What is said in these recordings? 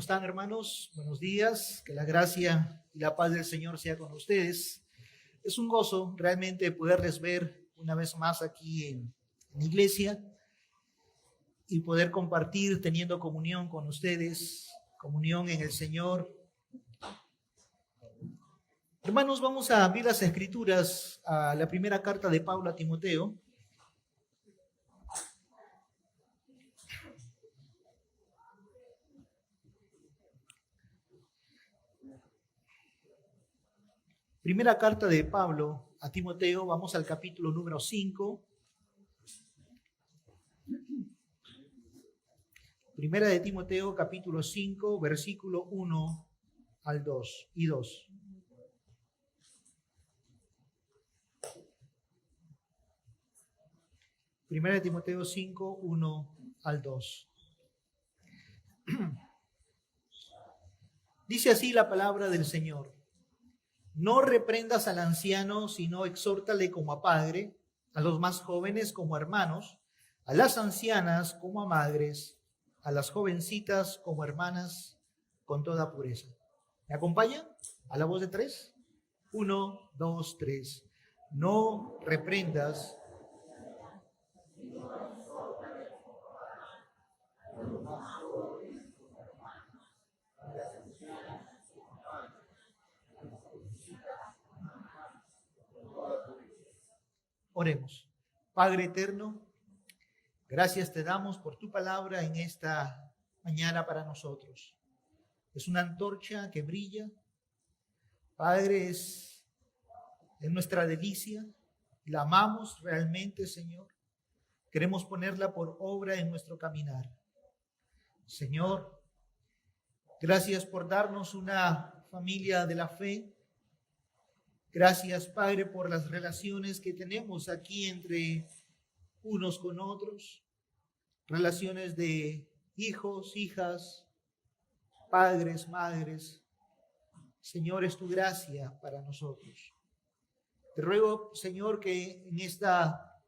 están, hermanos? Buenos días. Que la gracia y la paz del Señor sea con ustedes. Es un gozo realmente poderles ver una vez más aquí en la iglesia y poder compartir teniendo comunión con ustedes, comunión en el Señor. Hermanos, vamos a abrir las Escrituras a la primera carta de Pablo a Timoteo. Primera carta de Pablo a Timoteo, vamos al capítulo número 5. Primera de Timoteo, capítulo 5, versículo 1 al 2 y 2. Primera de Timoteo 5, 1 al 2. Dice así la palabra del Señor. No reprendas al anciano, sino exhórtale como a padre, a los más jóvenes como a hermanos, a las ancianas como a madres, a las jovencitas como hermanas, con toda pureza. ¿Me acompañan? A la voz de 3. 1, 2, 3. No reprendas. Oremos. Padre eterno, gracias te damos por tu palabra en esta mañana para nosotros. Es una antorcha que brilla. Padre, es nuestra delicia. La amamos realmente, Señor. Queremos ponerla por obra en nuestro caminar. Señor, gracias por darnos una familia de la fe. Gracias, Padre, por las relaciones que tenemos aquí entre unos con otros. Relaciones de hijos, hijas, padres, madres. Señor, es tu gracia para nosotros. Te ruego, Señor, que en esta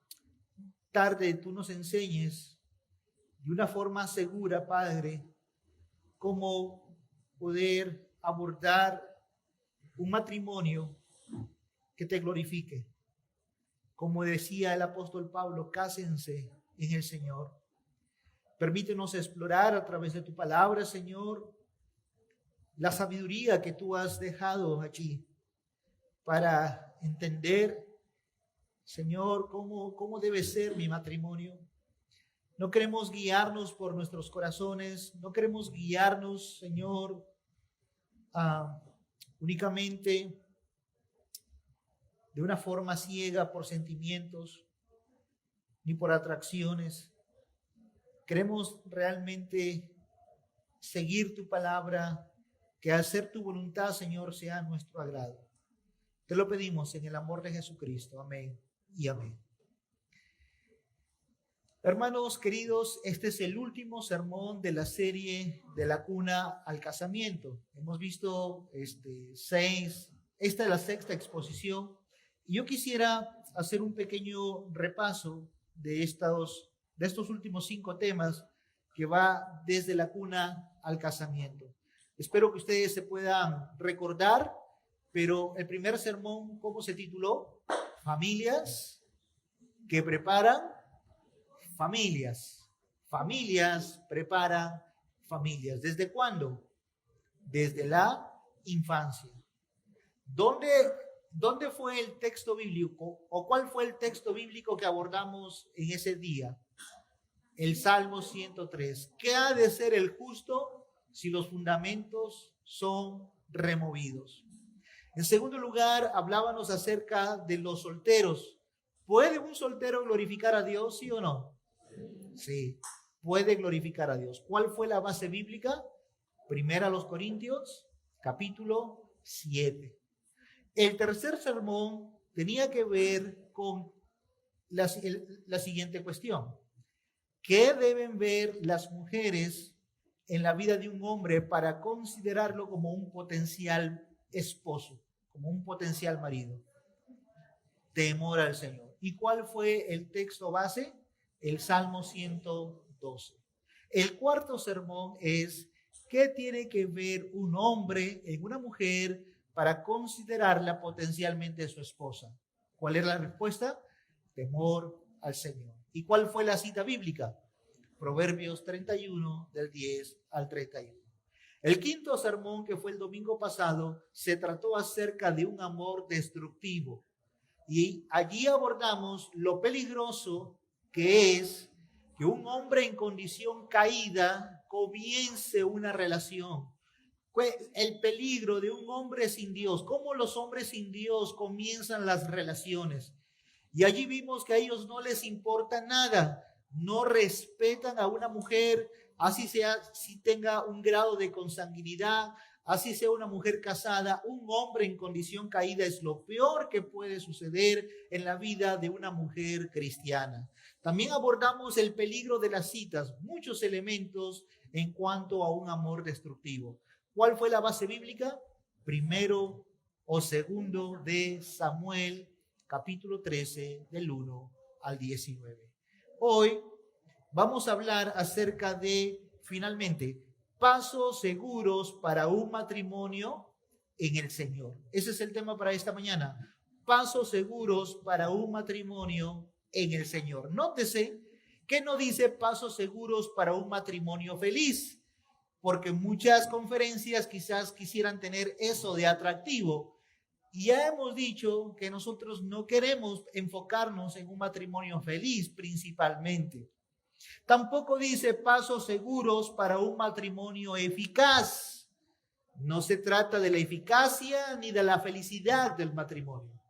tarde tú nos enseñes de una forma segura, Padre, cómo poder abordar un matrimonio que te glorifique. Como decía el apóstol Pablo, cásense en el Señor. Permítenos explorar a través de tu palabra, Señor, la sabiduría que tú has dejado allí para entender, Señor, cómo debe ser mi matrimonio. No queremos guiarnos por nuestros corazones, no queremos guiarnos, Señor, únicamente de una forma ciega por sentimientos ni por atracciones. Queremos realmente seguir tu palabra, que hacer tu voluntad, Señor, sea nuestro agrado. Te lo pedimos en el amor de Jesucristo. Amén y amén. Hermanos queridos, este es el último sermón de la serie de la cuna al casamiento. Hemos visto 6, esta es la 6ª exposición. Y yo quisiera hacer un pequeño repaso de estos últimos 5 temas que va desde la cuna al casamiento. Espero que ustedes se puedan recordar, pero el primer sermón, ¿cómo se tituló? Familias que preparan familias. Familias preparan familias. ¿Desde cuándo? Desde la infancia. ¿Dónde fue el texto bíblico o cuál fue el texto bíblico que abordamos en ese día? El Salmo 103. ¿Qué ha de ser el justo si los fundamentos son removidos? En segundo lugar, hablábamos acerca de los solteros. ¿Puede un soltero glorificar a Dios, sí o no? Sí, puede glorificar a Dios. ¿Cuál fue la base bíblica? Primera a los Corintios, capítulo 7. El tercer sermón tenía que ver con la siguiente cuestión. ¿Qué deben ver las mujeres en la vida de un hombre para considerarlo como un potencial esposo, como un potencial marido? Temor al Señor. ¿Y cuál fue el texto base? El Salmo 112. El cuarto sermón es ¿qué tiene que ver un hombre en una mujer para considerarla potencialmente su esposa? ¿Cuál es la respuesta? Temor al Señor. ¿Y cuál fue la cita bíblica? Proverbios 31, del 10 al 31. El quinto sermón, que fue el domingo pasado, se trató acerca de un amor destructivo. Y allí abordamos lo peligroso que es que un hombre en condición caída comience una relación. El peligro de un hombre sin Dios, cómo los hombres sin Dios comienzan las relaciones. Y allí vimos que a ellos no les importa nada, no respetan a una mujer, así sea, si tenga un grado de consanguinidad, así sea una mujer casada. Un hombre en condición caída es lo peor que puede suceder en la vida de una mujer cristiana. También abordamos el peligro de las citas, muchos elementos en cuanto a un amor destructivo. ¿Cuál fue la base bíblica? Primero o segundo de Samuel, capítulo 13, del 1 al 19. Hoy vamos a hablar acerca de, finalmente, pasos seguros para un matrimonio en el Señor. Ese es el tema para esta mañana. Pasos seguros para un matrimonio en el Señor. Nótese que no dice pasos seguros para un matrimonio feliz, porque muchas conferencias quizás quisieran tener eso de atractivo. Y ya hemos dicho que nosotros no queremos enfocarnos en un matrimonio feliz principalmente. Tampoco dice pasos seguros para un matrimonio eficaz. No se trata de la eficacia ni de la felicidad del matrimonio.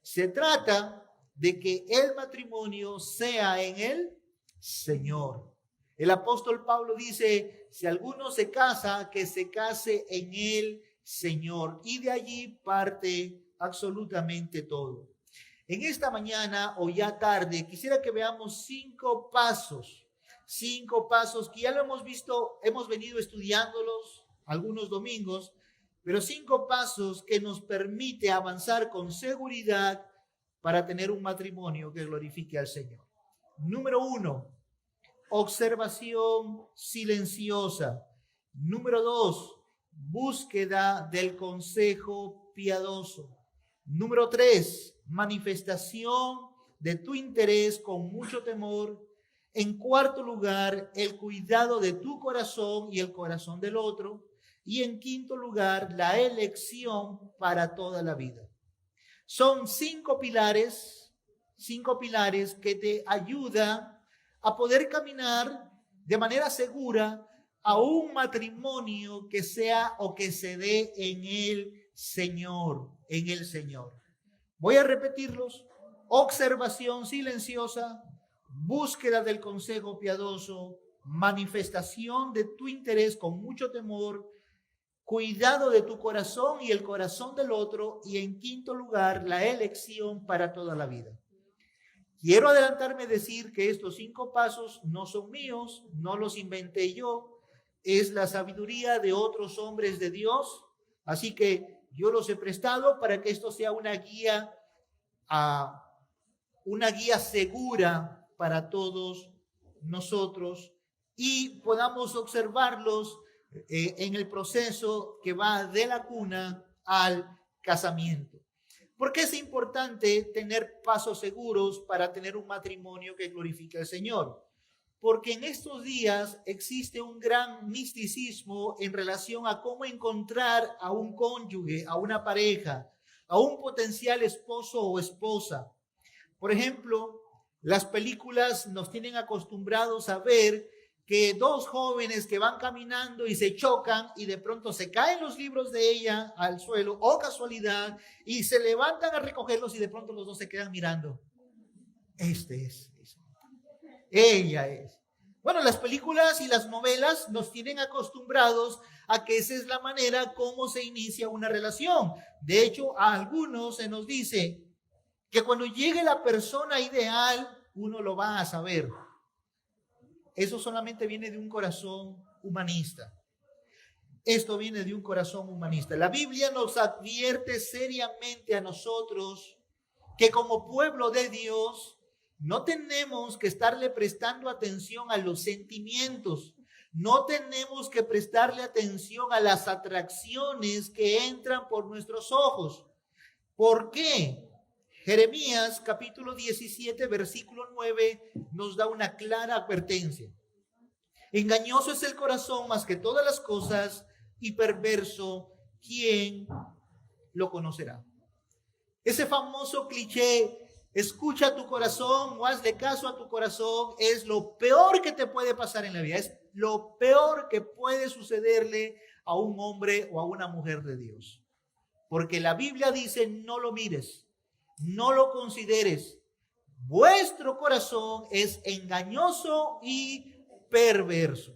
Se trata de que el matrimonio sea en el Señor. El apóstol Pablo dice, si alguno se casa, que se case en el Señor. Y de allí parte absolutamente todo. En esta mañana o ya tarde, quisiera que veamos 5 pasos que ya lo hemos visto, hemos venido estudiándolos algunos domingos, pero 5 pasos que nos permite avanzar con seguridad para tener un matrimonio que glorifique al Señor. Número 1, observación silenciosa. Número 2, búsqueda del consejo piadoso. Número 3, manifestación de tu interés con mucho temor. En cuarto lugar, el cuidado de tu corazón y el corazón del otro. Y en quinto lugar, la elección para toda la vida. Son 5 pilares que te ayudan a poder caminar de manera segura a un matrimonio que sea o que se dé en el Señor, en el Señor. Voy a repetirlos: observación silenciosa, búsqueda del consejo piadoso, manifestación de tu interés con mucho temor, cuidado de tu corazón y el corazón del otro, y en quinto lugar, la elección para toda la vida. Quiero adelantarme a decir que estos 5 pasos no son míos, no los inventé yo, es la sabiduría de otros hombres de Dios, así que yo los he prestado para que esto sea una guía segura para todos nosotros y podamos observarlos en el proceso que va de la cuna al casamiento. ¿Por qué es importante tener pasos seguros para tener un matrimonio que glorifique al Señor? Porque en estos días existe un gran misticismo en relación a cómo encontrar a un cónyuge, a una pareja, a un potencial esposo o esposa. Por ejemplo, las películas nos tienen acostumbrados a ver que 2 jóvenes que van caminando y se chocan y de pronto se caen los libros de ella al suelo, o casualidad, y se levantan a recogerlos y de pronto los 2 se quedan mirando. Ella es. Bueno, las películas y las novelas nos tienen acostumbrados a que esa es la manera como se inicia una relación. De hecho, a algunos se nos dice que cuando llegue la persona ideal, uno lo va a saber. Eso solamente viene de un corazón humanista. Esto viene de un corazón humanista. La Biblia nos advierte seriamente a nosotros que como pueblo de Dios no tenemos que estarle prestando atención a los sentimientos. No tenemos que prestarle atención a las atracciones que entran por nuestros ojos. ¿Por qué? Jeremías capítulo 17, versículo 9 nos da una clara advertencia. Engañoso es el corazón más que todas las cosas y perverso, ¿quién lo conocerá? Ese famoso cliché, escucha tu corazón o hazle caso a tu corazón, es lo peor que te puede pasar en la vida. Es lo peor que puede sucederle a un hombre o a una mujer de Dios. Porque la Biblia dice, no lo mires, no lo consideres. Vuestro corazón es engañoso y perverso.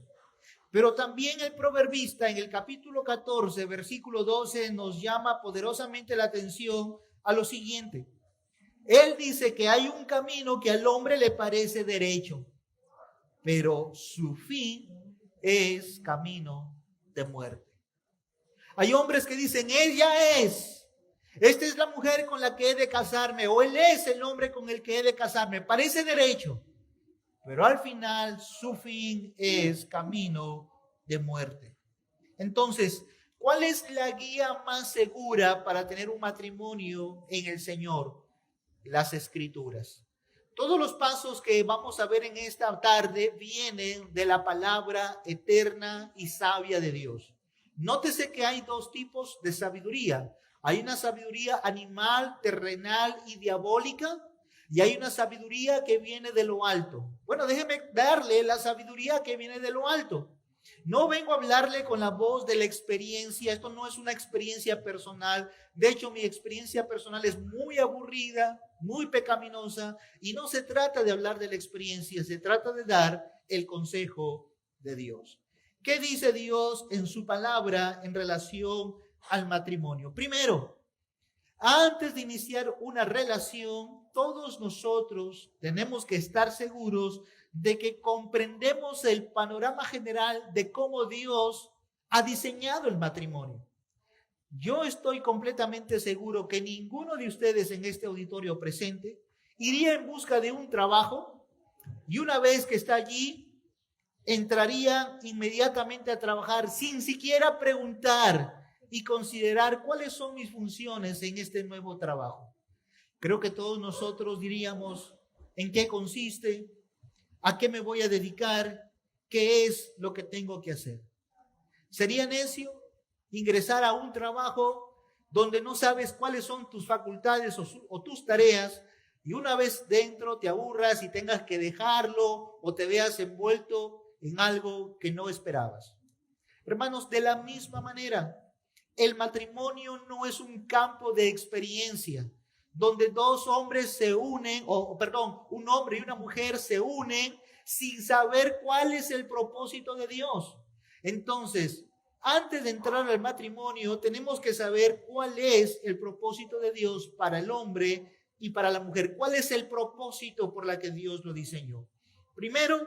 Pero también el proverbista en el capítulo 14, versículo 12, nos llama poderosamente la atención a lo siguiente. Él dice que hay un camino que al hombre le parece derecho, pero su fin es camino de muerte. Hay hombres que dicen, ella es, esta es la mujer con la que he de casarme, o él es el hombre con el que he de casarme, parece derecho, pero al final su fin es camino de muerte. Entonces, ¿cuál es la guía más segura para tener un matrimonio en el Señor? Las Escrituras. Todos los pasos que vamos a ver en esta tarde vienen de la palabra eterna y sabia de Dios. Nótese que hay dos tipos de sabiduría. Hay una sabiduría animal, terrenal y diabólica, y hay una sabiduría que viene de lo alto. Bueno, déjeme darle la sabiduría que viene de lo alto. No vengo a hablarle con la voz de la experiencia. Esto no es una experiencia personal. De hecho, mi experiencia personal es muy aburrida, muy pecaminosa, y no se trata de hablar de la experiencia, se trata de dar el consejo de Dios. ¿Qué dice Dios en su palabra en relación al matrimonio? Primero, antes de iniciar una relación, todos nosotros tenemos que estar seguros de que comprendemos el panorama general de cómo Dios ha diseñado el matrimonio. Yo estoy completamente seguro que ninguno de ustedes en este auditorio presente iría en busca de un trabajo y una vez que está allí, entraría inmediatamente a trabajar sin siquiera preguntar y considerar cuáles son mis funciones en este nuevo trabajo. Creo que todos nosotros diríamos en qué consiste, a qué me voy a dedicar, qué es lo que tengo que hacer. ¿Sería necio ingresar a un trabajo donde no sabes cuáles son tus facultades o tus tareas y una vez dentro te aburras y tengas que dejarlo o te veas envuelto en algo que no esperabas? Hermanos, de la misma manera, el matrimonio no es un campo de experiencia donde dos hombres se unen, un hombre y una mujer se unen sin saber cuál es el propósito de Dios. Entonces, antes de entrar al matrimonio, tenemos que saber cuál es el propósito de Dios para el hombre y para la mujer. ¿Cuál es el propósito por la que Dios lo diseñó? Primero,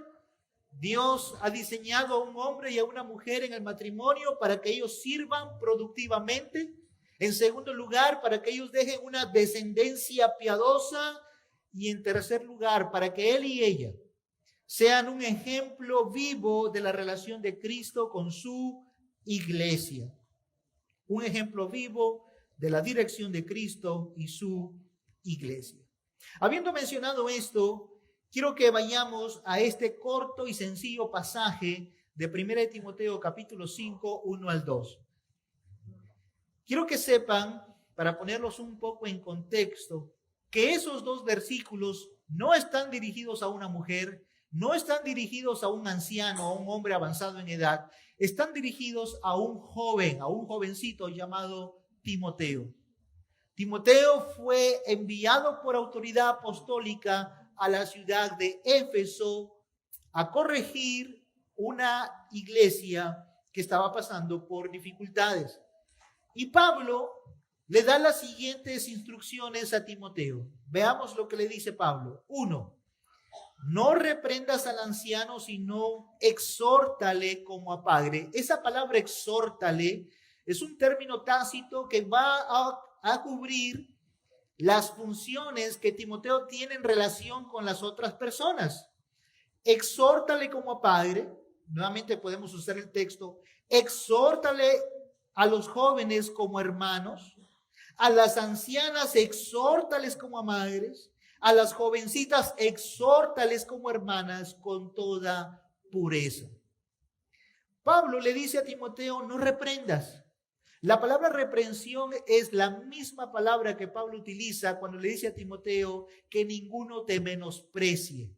Dios ha diseñado a un hombre y a una mujer en el matrimonio para que ellos sirvan productivamente. En segundo lugar, para que ellos dejen una descendencia piadosa. Y en tercer lugar, para que él y ella sean un ejemplo vivo de la relación de Cristo con su iglesia. Un ejemplo vivo de la dirección de Cristo y su iglesia. Habiendo mencionado esto, quiero que vayamos a este corto y sencillo pasaje de 1 Timoteo capítulo 5, 1 al 2. Quiero que sepan, para ponerlos un poco en contexto, que esos dos versículos no están dirigidos a una mujer, no están dirigidos a un anciano, a un hombre avanzado en edad, están dirigidos a un joven, a un jovencito llamado Timoteo. Timoteo fue enviado por autoridad apostólica a la ciudad de Éfeso a corregir una iglesia que estaba pasando por dificultades. Y Pablo le da las siguientes instrucciones a Timoteo. Veamos lo que le dice Pablo. 1. No reprendas al anciano, sino exhórtale como a padre. Esa palabra exhórtale es un término tácito que va a cubrir las funciones que Timoteo tiene en relación con las otras personas. Exhórtale como a padre, nuevamente podemos usar el texto, exhórtale a los jóvenes como hermanos, a las ancianas exhórtales como a madres, a las jovencitas exhórtales como hermanas con toda pureza. Pablo le dice a Timoteo, no reprendas. La palabra reprensión es la misma palabra que Pablo utiliza cuando le dice a Timoteo que ninguno te menosprecie.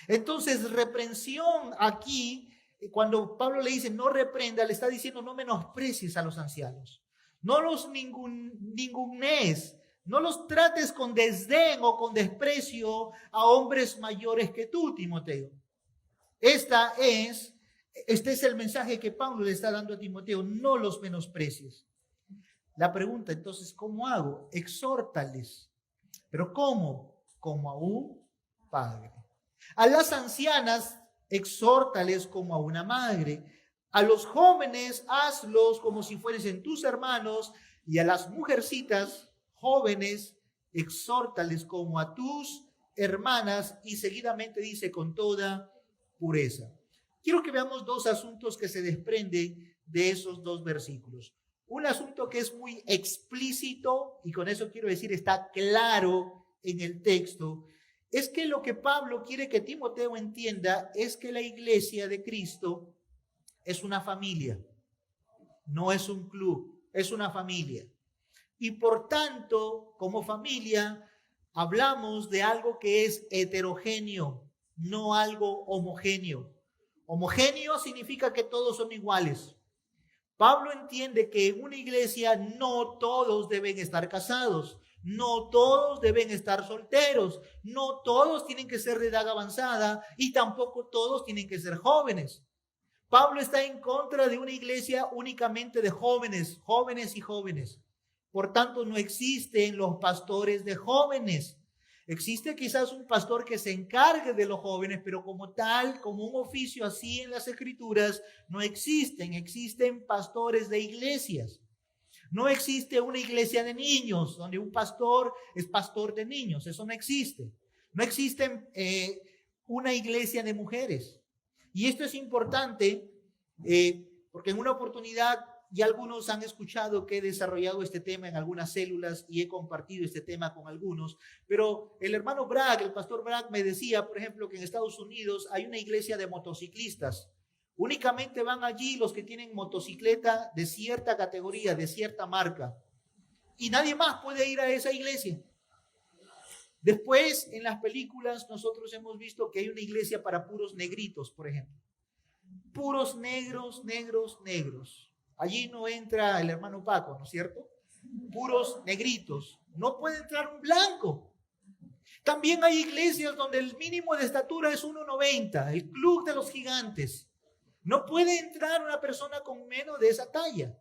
Entonces, reprensión aquí, cuando Pablo le dice no reprenda, le está diciendo no menosprecies a los ancianos. No los ningunees, no los trates con desdén o con desprecio a hombres mayores que tú, Timoteo. Este es el mensaje que Pablo le está dando a Timoteo, no los menosprecies. La pregunta entonces, ¿cómo hago? Exhórtales. ¿Pero cómo? Como a un padre. A las ancianas, exhórtales como a una madre. A los jóvenes, hazlos como si fuesen tus hermanos. Y a las mujercitas jóvenes, exhórtales como a tus hermanas. Y seguidamente dice, con toda pureza. Quiero que veamos dos asuntos que se desprenden de esos dos versículos. Un asunto que es muy explícito, y con eso quiero decir está claro en el texto, es que lo que Pablo quiere que Timoteo entienda es que la iglesia de Cristo es una familia, no es un club, es una familia. Y por tanto, como familia, hablamos de algo que es heterogéneo, no algo homogéneo. Homogéneo significa que todos son iguales. Pablo entiende que en una iglesia no todos deben estar casados, no todos deben estar solteros, no todos tienen que ser de edad avanzada y tampoco todos tienen que ser jóvenes. Pablo está en contra de una iglesia únicamente de jóvenes, jóvenes y jóvenes. Por tanto, no existen los pastores de jóvenes. Existe quizás un pastor que se encargue de los jóvenes, pero como tal, como un oficio así en las escrituras, no existen. Existen pastores de iglesias. No existe una iglesia de niños donde un pastor es pastor de niños. Eso no existe. No existe una iglesia de mujeres. Y esto es importante porque en una oportunidad ya algunos han escuchado que he desarrollado este tema en algunas células y he compartido este tema con algunos, pero el hermano Bragg, el pastor Bragg me decía, por ejemplo, que en Estados Unidos hay una iglesia de motociclistas. Únicamente van allí los que tienen motocicleta de cierta categoría, de cierta marca, y nadie más puede ir a esa iglesia. Después, en las películas, nosotros hemos visto que hay una iglesia para puros negritos, por ejemplo. Puros negros, negros, negros. Allí no entra el hermano Paco, ¿no es cierto? Puros negritos. No puede entrar un blanco. También hay iglesias donde el mínimo de estatura es 1,90, el club de los gigantes. No puede entrar una persona con menos de esa talla.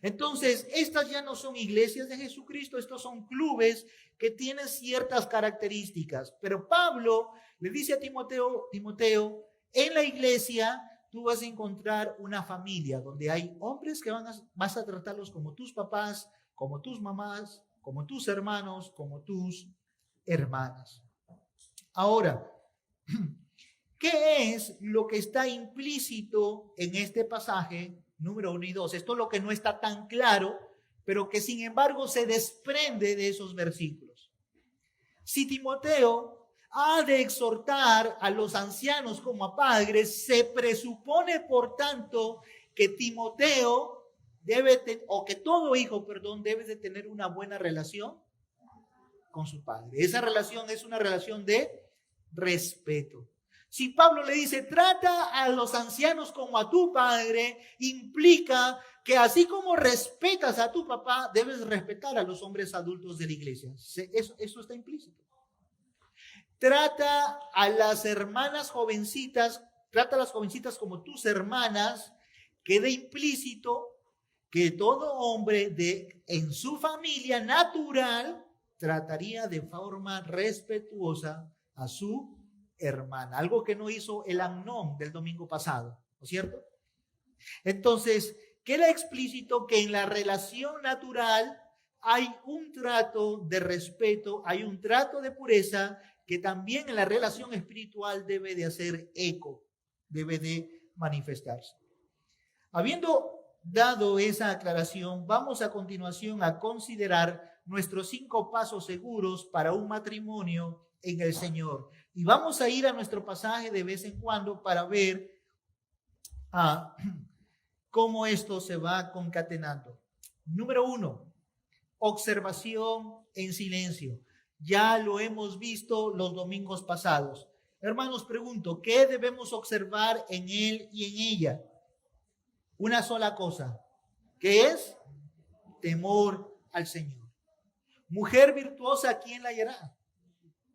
Entonces, estas ya no son iglesias de Jesucristo, estos son clubes que tienen ciertas características. Pero Pablo le dice a Timoteo, en la iglesia tú vas a encontrar una familia donde hay hombres que vas a tratarlos como tus papás, como tus mamás, como tus hermanos, como tus hermanas. Ahora, ¿qué es lo que está implícito en este pasaje número 1 y 2? Esto es lo que no está tan claro, pero que sin embargo se desprende de esos versículos. Si Timoteo ha de exhortar a los ancianos como a padres, se presupone por tanto que Timoteo que todo hijo, debe de tener una buena relación con su padre. Esa relación es una relación de respeto. Si Pablo le dice, trata a los ancianos como a tu padre, implica que así como respetas a tu papá, debes respetar a los hombres adultos de la iglesia. Eso está implícito. Trata a las jovencitas como tus hermanas, queda implícito que todo hombre en su familia natural trataría de forma respetuosa a su hermana, algo que no hizo el Amnón del domingo pasado, ¿no es cierto? Entonces, queda explícito que en la relación natural hay un trato de respeto, hay un trato de pureza que también en la relación espiritual debe de hacer eco, debe de manifestarse. Habiendo dado esa aclaración, vamos a continuación a considerar nuestros 5 pasos seguros para un matrimonio en el Señor. Y vamos a ir a nuestro pasaje de vez en cuando para ver cómo esto se va concatenando. Número 1, observación en silencio. Ya lo hemos visto los domingos pasados. Hermanos, pregunto, ¿qué debemos observar en él y en ella? Una sola cosa, que es temor al Señor. Mujer virtuosa, ¿quién la hallará?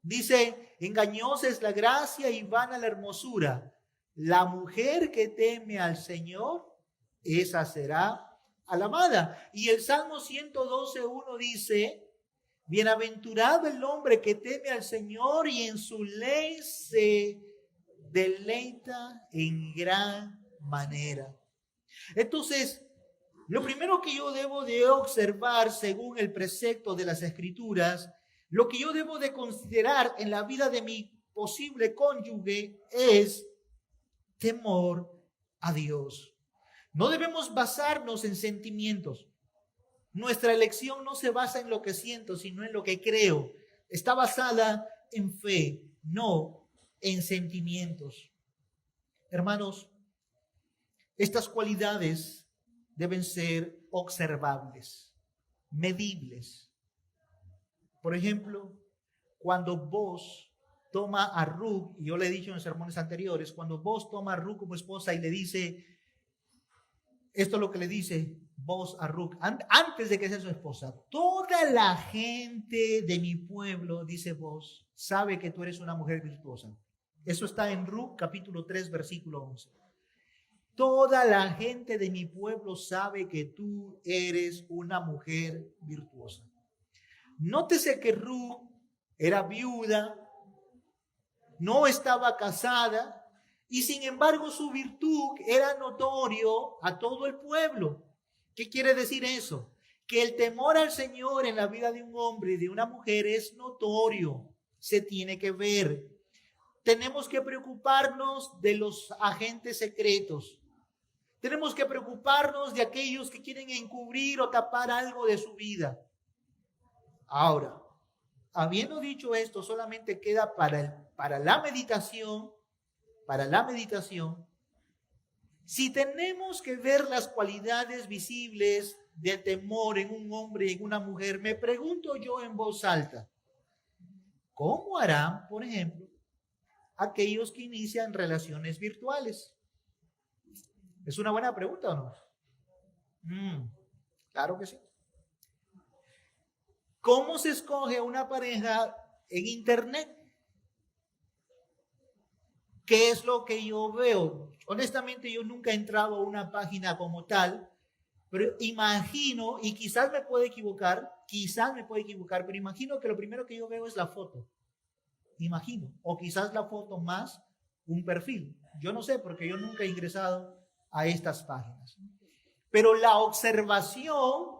Dice, engañosa es la gracia y vana la hermosura. La mujer que teme al Señor, esa será alabada. Y el Salmo 112:1 dice, bienaventurado el hombre que teme al Señor y en su ley se deleita en gran manera. Entonces, lo primero que yo debo de observar según el precepto de las Escrituras, lo que yo debo de considerar en la vida de mi posible cónyuge es temor a Dios. No debemos basarnos en sentimientos. Nuestra elección no se basa en lo que siento, sino en lo que creo. Está basada en fe, no en sentimientos. Hermanos, estas cualidades deben ser observables, medibles. Por ejemplo, cuando vos toma a Ruth, y yo le he dicho en los sermones anteriores, cuando vos toma a Ruth como esposa y le dice, esto es lo que le dice vos a Ruth, antes de que sea su esposa, toda la gente de mi pueblo, dice vos, sabe que tú eres una mujer virtuosa. Eso está en Ruth capítulo 3, versículo 11. Toda la gente de mi pueblo sabe que tú eres una mujer virtuosa. Nótese que Ruth era viuda, no estaba casada, y sin embargo su virtud era notorio a todo el pueblo. ¿Qué quiere decir eso? Que el temor al Señor en la vida de un hombre y de una mujer es notorio, se tiene que ver. Tenemos que preocuparnos de los agentes secretos. Tenemos que preocuparnos de aquellos que quieren encubrir o tapar algo de su vida. Ahora, habiendo dicho esto, solamente queda para la meditación, si tenemos que ver las cualidades visibles de temor en un hombre y en una mujer, me pregunto yo en voz alta, ¿cómo harán, por ejemplo, aquellos que inician relaciones virtuales? ¿Es una buena pregunta o no? Claro que sí. ¿Cómo se escoge una pareja en internet? ¿Qué es lo que yo veo? Honestamente, yo nunca he entrado a una página como tal, pero imagino, y quizás me puedo equivocar, pero imagino que lo primero que yo veo es la foto. Imagino. O quizás la foto más un perfil. Yo no sé, porque yo nunca he ingresado a estas páginas. Pero la observación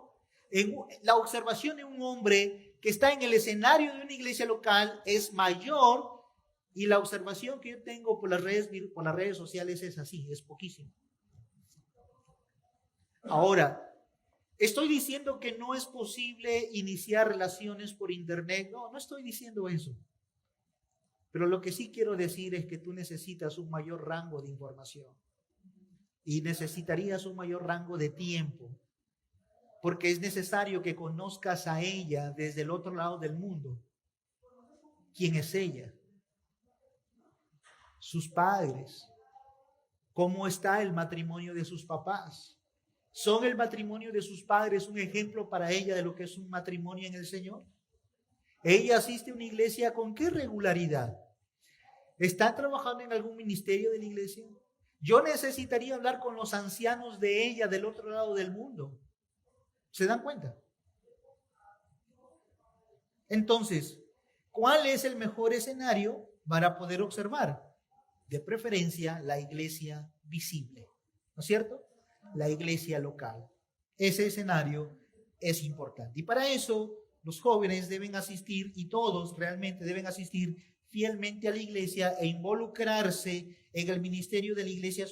de un hombre que está en el escenario de una iglesia local es mayor, y la observación que yo tengo por las redes sociales es así, es poquísimo. Ahora, ¿estoy diciendo que no es posible iniciar relaciones por internet? No estoy diciendo eso. Pero lo que sí quiero decir es que tú necesitas un mayor rango de información y necesitarías un mayor rango de tiempo, porque es necesario que conozcas a ella desde el otro lado del mundo. ¿Quién es ella? Sus padres. ¿Cómo está el matrimonio de sus papás? ¿Son el matrimonio de sus padres un ejemplo para ella de lo que es un matrimonio en el Señor? ¿Ella asiste a una iglesia con qué regularidad? ¿Está trabajando en algún ministerio de la iglesia? Yo necesitaría hablar con los ancianos de ella del otro lado del mundo. ¿Se dan cuenta? Entonces, ¿cuál es el mejor escenario para poder observar? De preferencia, la iglesia visible, ¿no es cierto? La iglesia local. Ese escenario es importante. Y para eso, los jóvenes deben asistir, y todos realmente deben asistir fielmente a la iglesia e involucrarse en el ministerio de la iglesia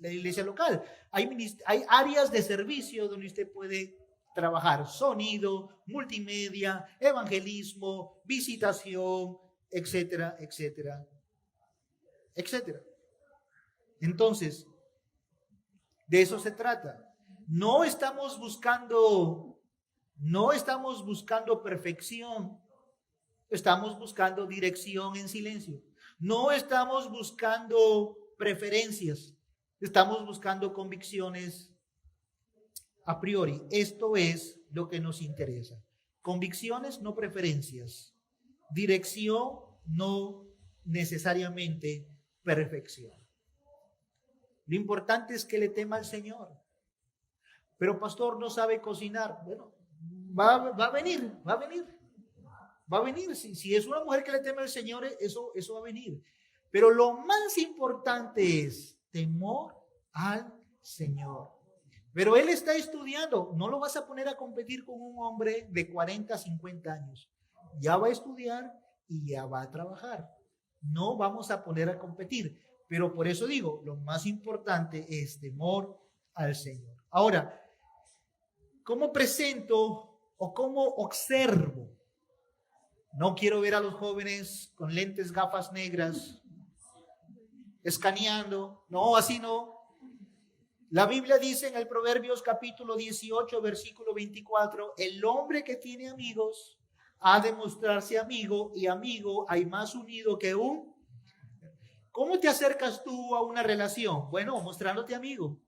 la iglesia local. Hay áreas de servicio donde usted puede trabajar: sonido, multimedia, evangelismo, visitación, etcétera, etcétera, etcétera. Entonces, de eso se trata. No estamos buscando perfección. Estamos buscando dirección en silencio. No estamos buscando preferencias. Estamos buscando convicciones a priori. Esto es lo que nos interesa. Convicciones, no preferencias. Dirección, no necesariamente perfección. Lo importante es que le tema al Señor. Pero pastor, no sabe cocinar. Bueno, va a venir. Si es una mujer que le teme al Señor, eso va a venir. Pero lo más importante es temor al Señor. Pero él está estudiando. No lo vas a poner a competir con un hombre de 40, 50 años. Ya va a estudiar y ya va a trabajar. No vamos a poner a competir. Pero por eso digo, lo más importante es temor al Señor. Ahora, ¿cómo presento o cómo observo? No quiero ver a los jóvenes con lentes, gafas negras, escaneando. No, así no. La Biblia dice en el Proverbios capítulo 18, versículo 24, el hombre que tiene amigos ha de mostrarse amigo, y amigo hay más unido que un. ¿Cómo te acercas tú a una relación? Bueno, mostrándote amigo.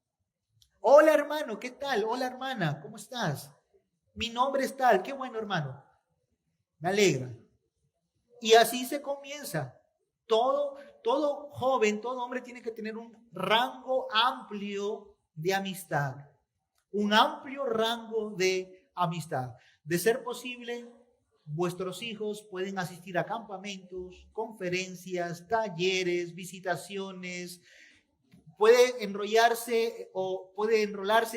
Hola hermano, ¿qué tal? Hola hermana, ¿cómo estás? Mi nombre es tal, qué bueno hermano. Me alegra. Y así se comienza. Todo joven, todo hombre tiene que tener un rango amplio de amistad. Un amplio rango de amistad. De ser posible, vuestros hijos pueden asistir a campamentos, conferencias, talleres, visitaciones. Puede enrolarse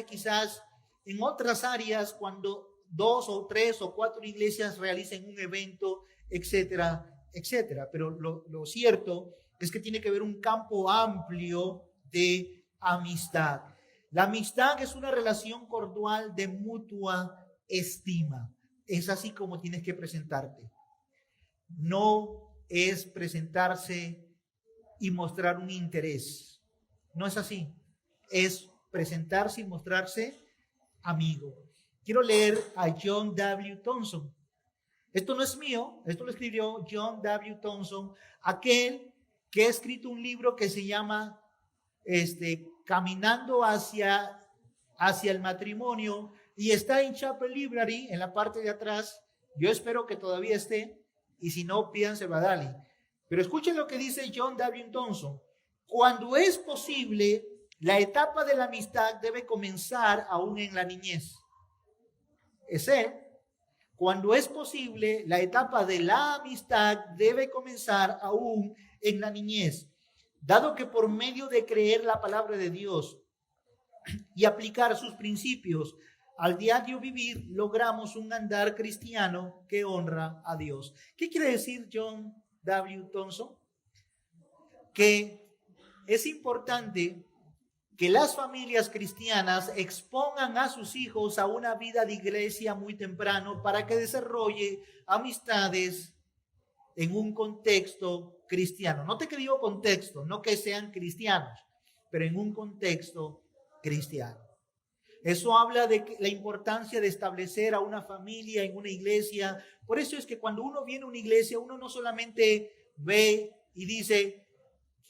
quizás en otras áreas cuando 2 o 3 o 4 iglesias realicen un evento, etcétera, etcétera. Pero lo cierto es que tiene que haber un campo amplio de amistad. La amistad es una relación cordial de mutua estima. Es así como tienes que presentarte. No es presentarse y mostrar un interés. No es así. Es presentarse y mostrarse amigo. Quiero leer a John W. Thompson. Esto no es mío, esto lo escribió John W. Thompson, aquel que ha escrito un libro que se llama Caminando hacia el matrimonio, y está en Chapel Library, en la parte de atrás. Yo espero que todavía esté, y si no, pídanselo a Dali. Pero escuchen lo que dice John W. Thompson. Cuando es posible, la etapa de la amistad debe comenzar aún en la niñez. Cuando es posible, la etapa de la amistad debe comenzar aún en la niñez, dado que por medio de creer la palabra de Dios y aplicar sus principios al diario vivir, logramos un andar cristiano que honra a Dios. ¿Qué quiere decir John W. Thompson? Que es importante que las familias cristianas expongan a sus hijos a una vida de iglesia muy temprano para que desarrolle amistades en un contexto cristiano. No te digo contexto, no que sean cristianos, pero en un contexto cristiano. Eso habla de la importancia de establecer a una familia en una iglesia. Por eso es que cuando uno viene a una iglesia, uno no solamente ve y dice,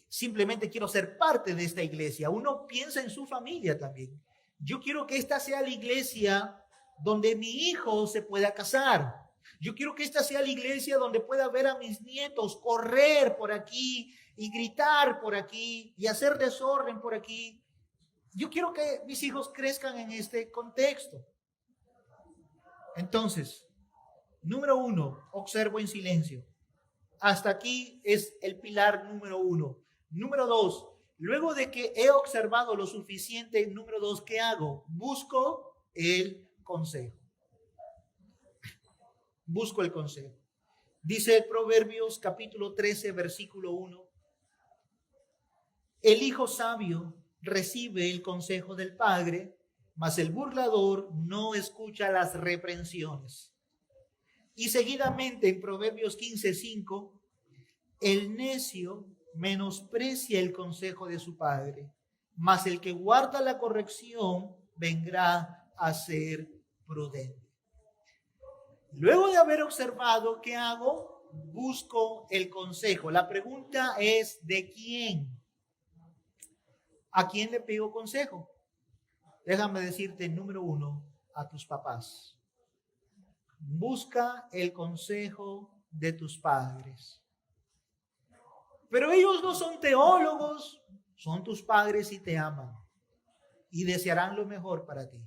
simplemente quiero ser parte de esta iglesia. Uno piensa en su familia también. Yo quiero que esta sea la iglesia donde mi hijo se pueda casar. Yo quiero que esta sea la iglesia donde pueda ver a mis nietos correr por aquí y gritar por aquí y hacer desorden por aquí. Yo quiero que mis hijos crezcan en este contexto. Entonces, número 1, observo en silencio. Hasta aquí es el pilar número 1. Número 2, luego de que he observado lo suficiente, número 2, ¿qué hago? Busco el consejo. Busco el consejo. Dice Proverbios capítulo 13, versículo 1. El hijo sabio recibe el consejo del padre, mas el burlador no escucha las reprensiones. Y seguidamente en Proverbios 15:5, el necio menosprecia el consejo de su padre, mas el que guarda la corrección vendrá a ser prudente. Luego de haber observado qué hago, busco el consejo. La pregunta es, ¿de quién? ¿A quién le pido consejo? Déjame decirte, número uno, a tus papás. Busca el consejo de tus padres. Pero ellos no son teólogos, son tus padres y te aman y desearán lo mejor para ti.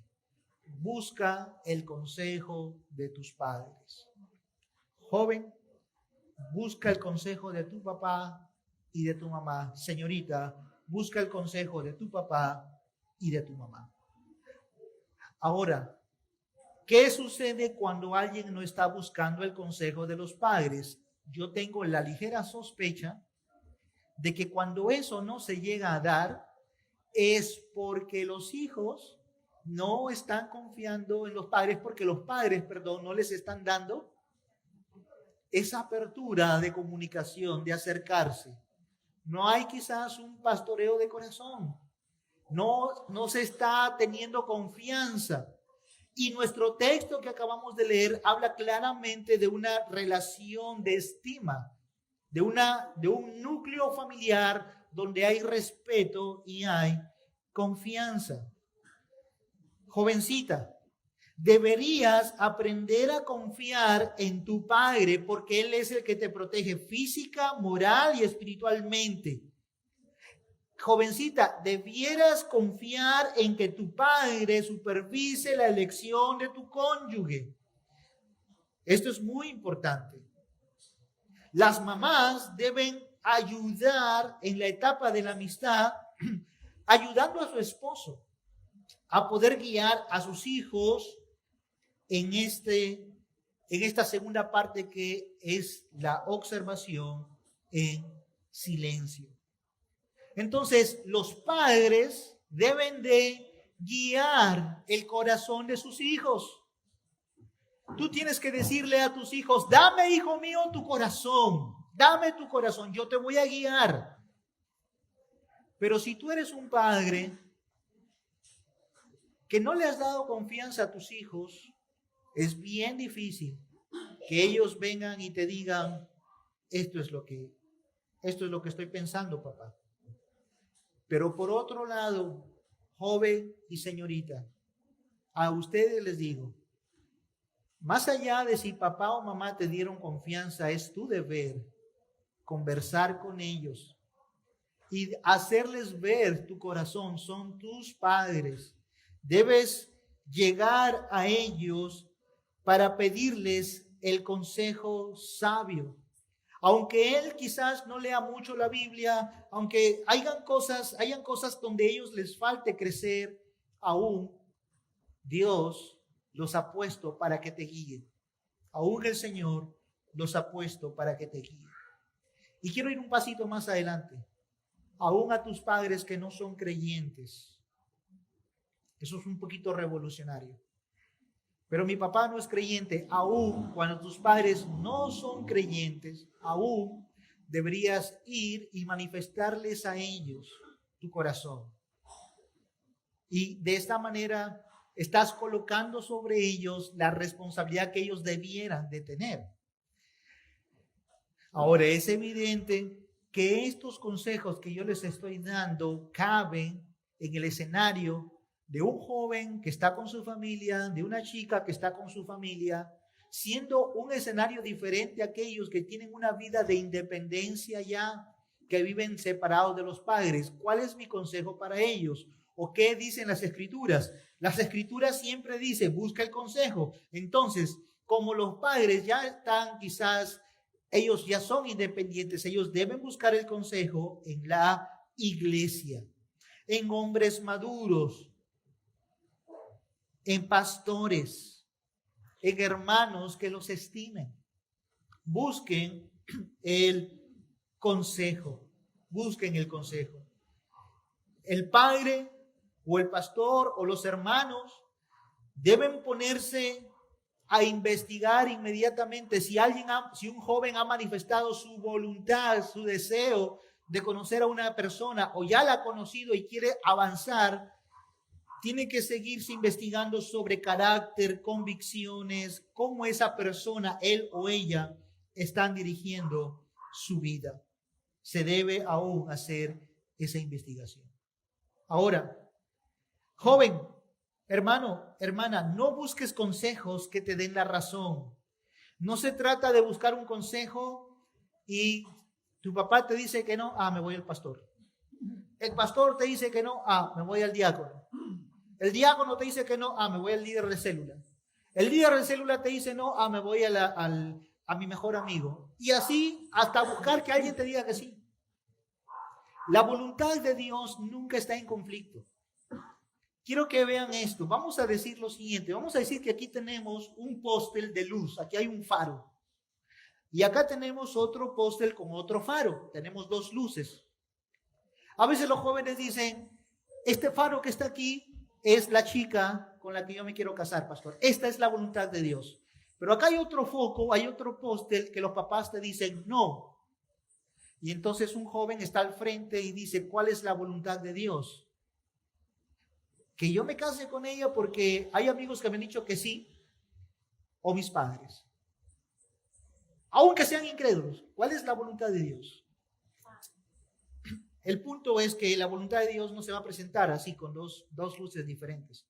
Busca el consejo de tus padres. Joven, busca el consejo de tu papá y de tu mamá. Señorita, busca el consejo de tu papá y de tu mamá. Ahora, ¿qué sucede cuando alguien no está buscando el consejo de los padres? Yo tengo la ligera sospecha de que cuando eso no se llega a dar, es porque los hijos no están confiando en los padres, porque los padres, no les están dando esa apertura de comunicación, de acercarse. No hay quizás un pastoreo de corazón. No se está teniendo confianza. Y nuestro texto que acabamos de leer habla claramente de una relación de estima, de un núcleo familiar donde hay respeto y hay confianza. Jovencita, deberías aprender a confiar en tu padre porque él es el que te protege física, moral y espiritualmente. Jovencita, debieras confiar en que tu padre supervise la elección de tu cónyuge. Esto es muy importante. Las mamás deben ayudar en la etapa de la amistad, ayudando a su esposo a poder guiar a sus hijos en esta segunda parte que es la observación en silencio. Entonces, los padres deben de guiar el corazón de sus hijos. Tú tienes que decirle a tus hijos, dame, hijo mío, tu corazón, dame tu corazón, yo te voy a guiar. Pero si tú eres un padre que no le has dado confianza a tus hijos, es bien difícil que ellos vengan y te digan, esto es lo que estoy pensando, papá. Pero por otro lado, joven y señorita, a ustedes les digo, más allá de si papá o mamá te dieron confianza, es tu deber conversar con ellos y hacerles ver tu corazón. Son tus padres. Debes llegar a ellos para pedirles el consejo sabio. Aunque él quizás no lea mucho la Biblia, aunque hayan cosas donde ellos les falte crecer, aún Dios los ha puesto para que te guíen. Aún el Señor los ha puesto para que te guíen. Y quiero ir un pasito más adelante. Aún a tus padres que no son creyentes. Eso es un poquito revolucionario. Pero mi papá no es creyente. Aún cuando tus padres no son creyentes, aún deberías ir y manifestarles a ellos tu corazón. Y de esta manera estás colocando sobre ellos la responsabilidad que ellos debieran de tener. Ahora, es evidente que estos consejos que yo les estoy dando caben en el escenario de un joven que está con su familia, de una chica que está con su familia, siendo un escenario diferente a aquellos que tienen una vida de independencia ya, que viven separados de los padres. ¿Cuál es mi consejo para ellos? ¿O qué dicen las Escrituras? Las Escrituras siempre dicen, busca el consejo. Entonces, como los padres ya están quizás, ellos ya son independientes, ellos deben buscar el consejo en la iglesia, en hombres maduros, en pastores, en hermanos que los estimen. Busquen el consejo, busquen el consejo. El padre o el pastor o los hermanos deben ponerse a investigar inmediatamente si un joven ha manifestado su voluntad, su deseo de conocer a una persona o ya la ha conocido y quiere avanzar. Tiene que seguirse investigando sobre carácter, convicciones, cómo esa persona, él o ella, están dirigiendo su vida. Se debe aún hacer esa investigación. Ahora, joven, hermano, hermana, no busques consejos que te den la razón. No se trata de buscar un consejo y tu papá te dice que no, me voy al pastor. El pastor te dice que no, me voy al diácono. El diácono te dice que no, me voy al líder de célula. El líder de célula te dice no, me voy a mi mejor amigo. Y así hasta buscar que alguien te diga que sí. La voluntad de Dios nunca está en conflicto. Quiero que vean esto. Vamos a decir lo siguiente. Vamos a decir que aquí tenemos un póstel de luz. Aquí hay un faro. Y acá tenemos otro póstel con otro faro. Tenemos dos luces. A veces los jóvenes dicen, este faro que está aquí es la chica con la que yo me quiero casar, pastor. Esta es la voluntad de Dios. Pero acá hay otro foco, hay otro póstel que los papás te dicen no. Y entonces un joven está al frente y dice, ¿cuál es la voluntad de Dios? Que yo me case con ella porque hay amigos que me han dicho que sí, o mis padres. Aunque sean incrédulos, ¿cuál es la voluntad de Dios? El punto es que la voluntad de Dios no se va a presentar así con dos luces diferentes.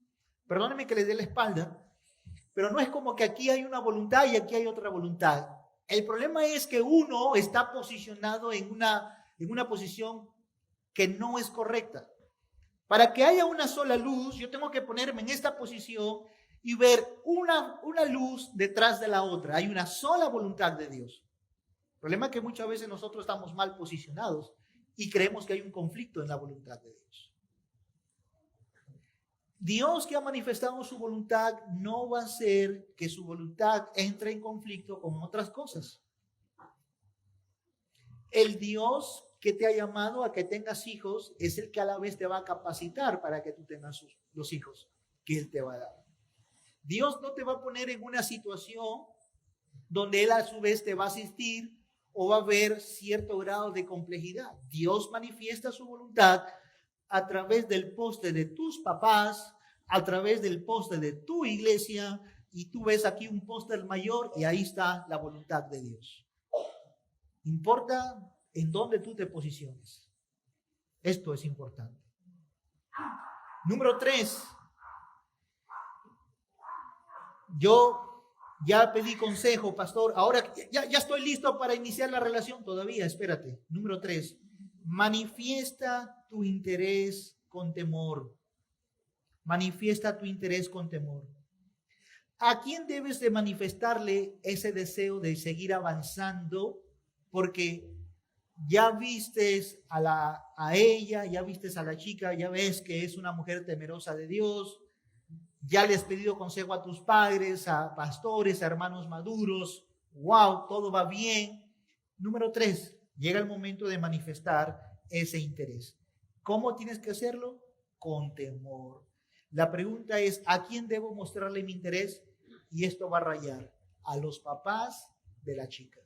Perdónenme que les dé la espalda, pero no es como que aquí hay una voluntad y aquí hay otra voluntad. El problema es que uno está posicionado en una posición que no es correcta. Para que haya una sola luz, yo tengo que ponerme en esta posición y ver una luz detrás de la otra. Hay una sola voluntad de Dios. El problema es que muchas veces nosotros estamos mal posicionados y creemos que hay un conflicto en la voluntad de Dios. Dios que ha manifestado su voluntad no va a hacer que su voluntad entre en conflicto con otras cosas. El Dios que te ha llamado a que tengas hijos es el que a la vez te va a capacitar para que tú tengas los hijos que Él te va a dar. Dios no te va a poner en una situación donde Él a su vez te va a asistir o va a haber cierto grado de complejidad. Dios manifiesta su voluntad a través del poste de tus papás, a través del poste de tu iglesia, y tú ves aquí un póster mayor y ahí está la voluntad de Dios. Importa en dónde tú te posiciones. Esto es importante. Número 3. Yo ya pedí consejo, pastor. Ahora ya estoy listo para iniciar la relación. Todavía, espérate. Número 3. Manifiesta tu interés con temor. Manifiesta tu interés con temor. ¿A quién debes de manifestarle ese deseo de seguir avanzando? Porque ya vistes a ella, ya vistes a la chica, ya ves que es una mujer temerosa de Dios, ya le has pedido consejo a tus padres, a pastores, a hermanos maduros. Wow, todo va bien. Número 3, llega el momento de manifestar ese interés. ¿Cómo tienes que hacerlo? Con temor. La pregunta es, ¿a quién debo mostrarle mi interés? Y esto va a rayar a los papás de la chica.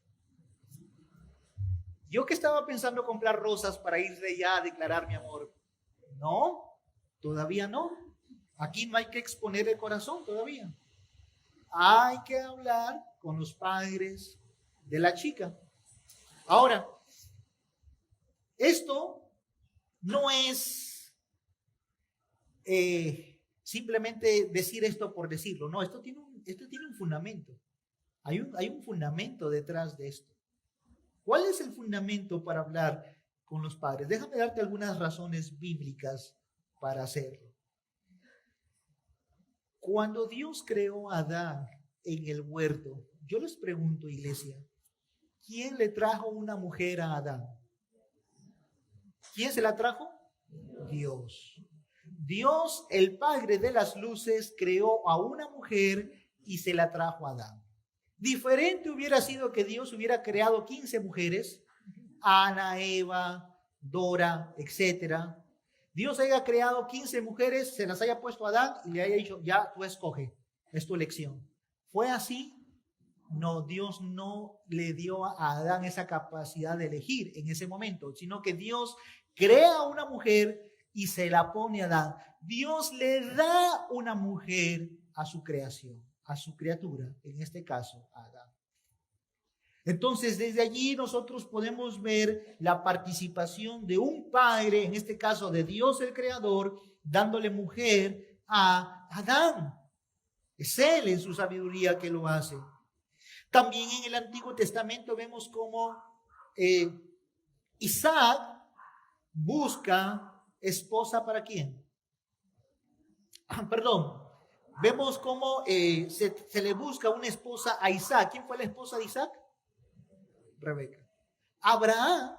Yo que estaba pensando comprar rosas para irle ya a declarar mi amor. No, todavía no. Aquí no hay que exponer el corazón todavía. Hay que hablar con los padres de la chica. Ahora, esto no es simplemente decir esto por decirlo. No, esto tiene un fundamento. Hay un fundamento detrás de esto. ¿Cuál es el fundamento para hablar con los padres? Déjame darte algunas razones bíblicas para hacerlo. Cuando Dios creó a Adán en el huerto, yo les pregunto, iglesia, ¿quién le trajo una mujer a Adán? ¿Quién se la trajo? Dios. Dios, el Padre de las luces, creó a una mujer y se la trajo a Adán. Diferente hubiera sido que Dios hubiera creado 15 mujeres, Ana, Eva, Dora, etcétera, Dios haya creado 15 mujeres, se las haya puesto a Adán y le haya dicho, ya tú escoge, es tu elección. ¿Fue así? No, Dios no le dio a Adán esa capacidad de elegir en ese momento, sino que Dios crea una mujer y se la pone a Adán. Dios le da una mujer a su creación, a su criatura, en este caso a Adán. Entonces, desde allí nosotros podemos ver la participación de un padre, en este caso de Dios el Creador, dándole mujer a Adán. Es Él en su sabiduría que lo hace. También en el Antiguo Testamento vemos cómo Isaac busca esposa para quién. Vemos cómo se le busca una esposa a Isaac. ¿Quién fue la esposa de Isaac? Rebeca. Abraham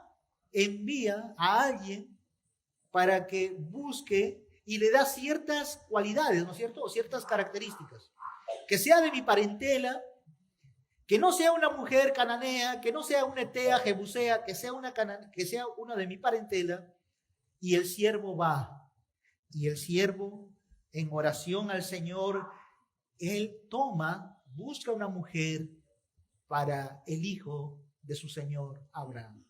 envía a alguien para que busque y le da ciertas cualidades, ¿no es cierto? O ciertas características. Que sea de mi parentela, que no sea una mujer cananea, que no sea una etea, jebusea, que sea una de mi parentela. Y el siervo va. Y el siervo, en oración al Señor, él busca una mujer para el hijo de su señor Abraham.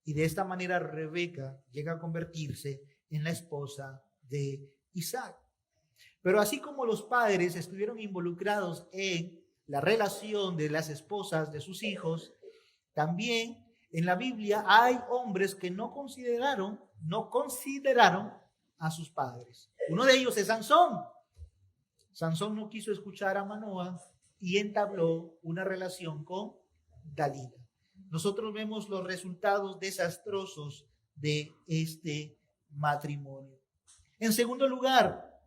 Y de esta manera Rebeca llega a convertirse en la esposa de Isaac. Pero así como los padres estuvieron involucrados en la relación de las esposas de sus hijos, también en la Biblia hay hombres que no consideraron a sus padres. Uno de ellos es Sansón. Sansón no quiso escuchar a Manoa y entabló una relación con Dalila. Nosotros vemos los resultados desastrosos de este matrimonio. En segundo lugar,